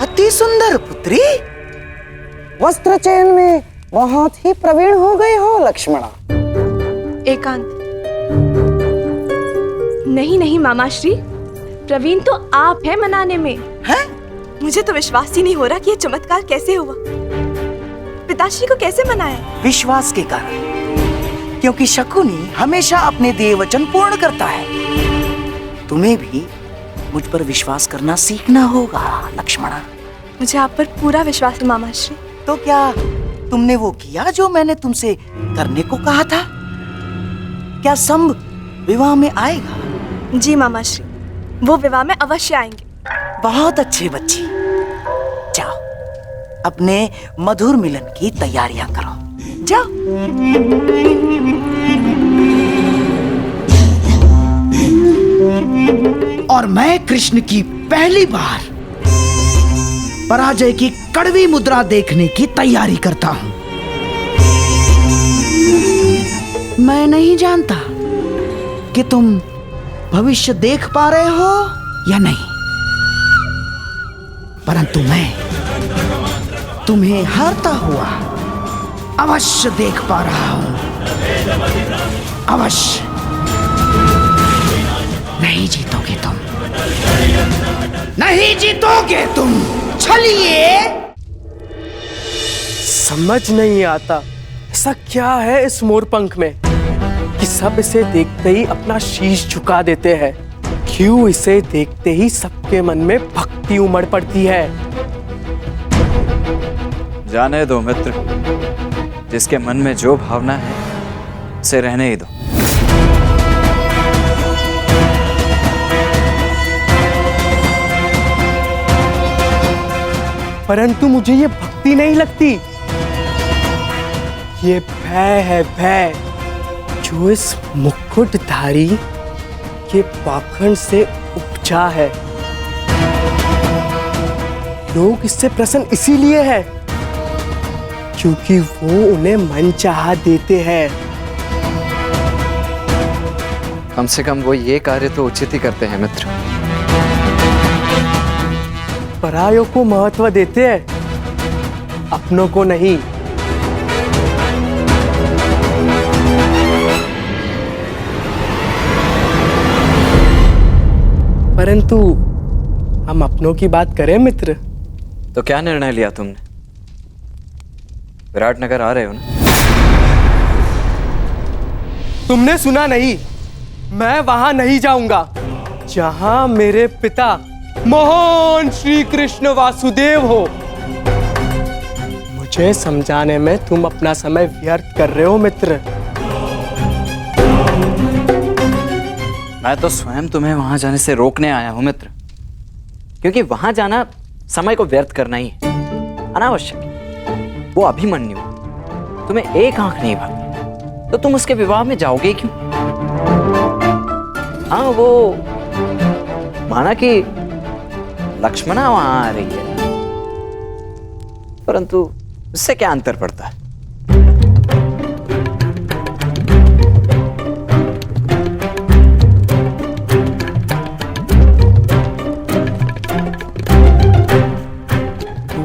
अति सुंदर पुत्री, वस्त्र चयन में बहुत ही प्रवीण हो गए हो लक्ष्मणा। एकांत। नहीं नहीं मामाश्री, प्रवीण तो आप है मनाने में। हैं? मुझे तो विश्वास ही नहीं हो रहा कि ये चमत्कार कैसे हुआ। पिताश्री को कैसे मनाया? विश्वास के कारण, क्योंकि शकुनी हमेशा अपने दिए वचन पूर्ण करता है। तुम्हें भी मुझ पर विश्वास करना सीखना होगा लक्ष्मणा। मुझे आप पर पूरा विश्वास है मामाश्री। तो क्या तुमने वो किया जो मैंने तुमसे करने को कहा था? क्या संभ विवाह में आएगा? जी मामाश्री, वो विवाह में अवश्य आएंगे। बहुत अच्छे बच्चे, जाओ अपने मधुर मिलन की तैयारियां करो। जाओ। और मैं कृष्ण की पहली बार पराजय की कड़वी मुद्रा देखने की तैयारी करता हूं। मैं नहीं जानता कि तुम भविष्य देख पा रहे हो या नहीं, परंतु मैं तुम्हें हारता हुआ अवश्य देख पा रहा हूं। अवश्य। नहीं जीतोगे तुम, नहीं जीतोगे तुम। चलिए। समझ नहीं आता ऐसा क्या है इस मोरपंख में कि सब इसे देखते ही अपना शीश झुका देते हैं। क्यों इसे देखते ही सबके मन में भक्ति उमड़ पड़ती है। जाने दो मित्र, जिसके मन में जो भावना है उसे रहने ही दो। परंतु मुझे ये भक्ति नहीं लगती, ये भय है, भय जो इस मुकुटधारी के पाखंड से उपजा है। लोग इससे प्रसन्न इसीलिए है क्योंकि वो उन्हें मनचाहा देते हैं। कम से कम वो ये कार्य तो उचित ही करते हैं मित्र। परायों को महत्व देते हैं, अपनों को नहीं। परंतु हम अपनों की बात करें मित्र। तो क्या निर्णय लिया तुमने? विराटनगर आ रहे हो ना? तुमने सुना नहीं? मैं वहां नहीं जाऊंगा जहां मेरे पिता महान श्री कृष्ण वासुदेव हो। मुझे समझाने में तुम अपना समय व्यर्थ कर रहे हो मित्र। मैं तो स्वयं तुम्हें वहां जाने से रोकने आया हूं मित्र, क्योंकि वहां जाना समय को व्यर्थ करना ही है, अनावश्यक है। वो अभिमन्यु तुम्हें एक आंख नहीं भरती, तो तुम उसके विवाह में जाओगे क्यों? हाँ, वो माना कि लक्ष्मणा वहां आ रही है, परंतु उससे क्या अंतर पड़ता है?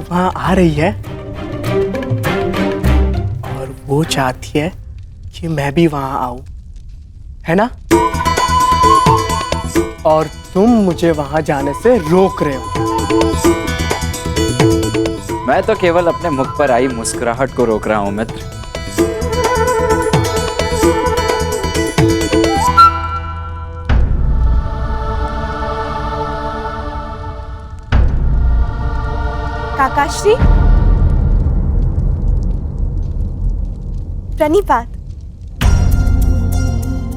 वहां आ रही है और वो चाहती है कि मैं भी वहां आऊं, है ना? और तुम मुझे वहां जाने से रोक रहे हो। मैं तो केवल अपने मुख पर आई मुस्कुराहट को रोक रहा हूं मित्र। काकाश्री, प्रणिपात।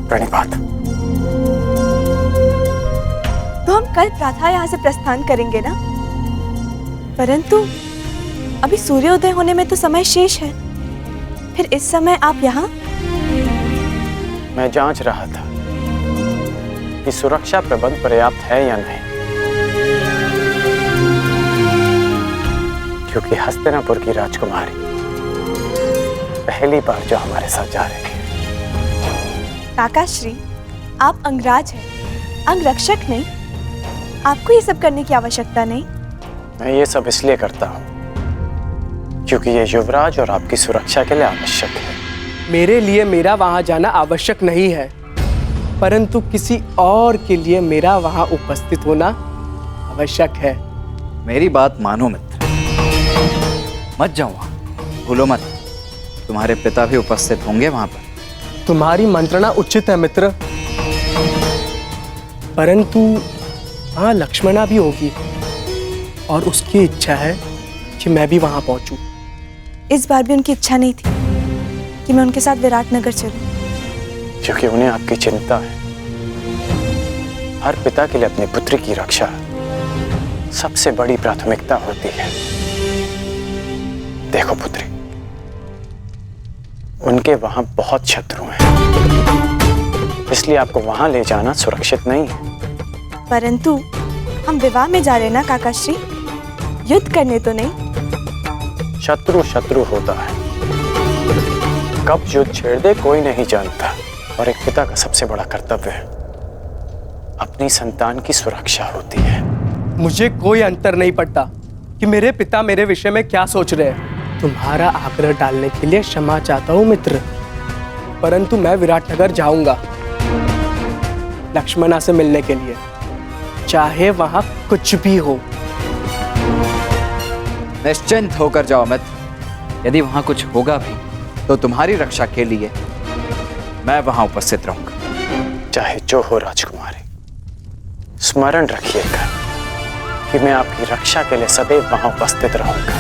प्रणिपात। तो हम कल प्रातः यहाँ से प्रस्थान करेंगे ना? परंतु अभी सूर्योदय होने में तो समय शेष है। फिर इस समय आप यहाँ? मैं जांच रहा था कि सुरक्षा प्रबंध पर्याप्त है या नहीं, क्योंकि हस्तिनापुर की राजकुमारी पहली बार जो हमारे साथ जा रही है। काकाश्री, आप अंगराज हैं, अंगरक्षक नहीं। आपको ये सब करने की आवश्यकता नहीं। मैं ये सब इसलिए करता हूँ क्योंकि ये युवराज और आपकी सुरक्षा के लिए आवश्यक है। मेरे लिए मेरा वहां जाना आवश्यक नहीं है, परंतु किसी और के लिए मेरा वहां उपस्थित होना आवश्यक है। मेरी बात मानो मित्र, मत जाओ वहां, भूलो मत, तुम्हारे पिता भी उपस्थित होंगे वहां पर। तुम्हारी मंत्रणा उचित है मित्र, परंतु हाँ, लक्ष्मणा भी होगी और उसकी इच्छा है कि मैं भी वहां पहुंचूं। इस बार भी उनकी इच्छा नहीं थी कि मैं उनके साथ विराटनगर चलूं, क्योंकि उन्हें आपकी चिंता है। हर पिता के लिए अपनी पुत्री की रक्षा सबसे बड़ी प्राथमिकता होती है। देखो पुत्री, उनके वहां बहुत शत्रु हैं, इसलिए आपको वहां ले जाना सुरक्षित नहीं है। परंतु हम विवाह में जा रहे ना काकाश्री, युद्ध करने तो नहीं। शत्रु शत्रु होता है, कब युद्ध छेड़ दे कोई नहीं जानता। और एक पिता का सबसे बड़ा कर्तव्य है अपनी संतान की सुरक्षा होती है। मुझे कोई अंतर नहीं पड़ता कि मेरे पिता मेरे विषय में क्या सोच रहे हैं। तुम्हारा आग्रह डालने के लिए क्षमा चाहता हूँ मित्र, परंतु मैं विराटनगर जाऊंगा लक्ष्मणा से मिलने के लिए, चाहे वहां कुछ भी हो। निश्चिंत होकर जाओ मित्र, यदि वहां कुछ होगा भी तो तुम्हारी रक्षा के लिए मैं वहां उपस्थित रहूंगा। चाहे जो हो राजकुमारी, स्मरण रखिएगा कि मैं आपकी रक्षा के लिए सदैव वहां उपस्थित रहूंगा।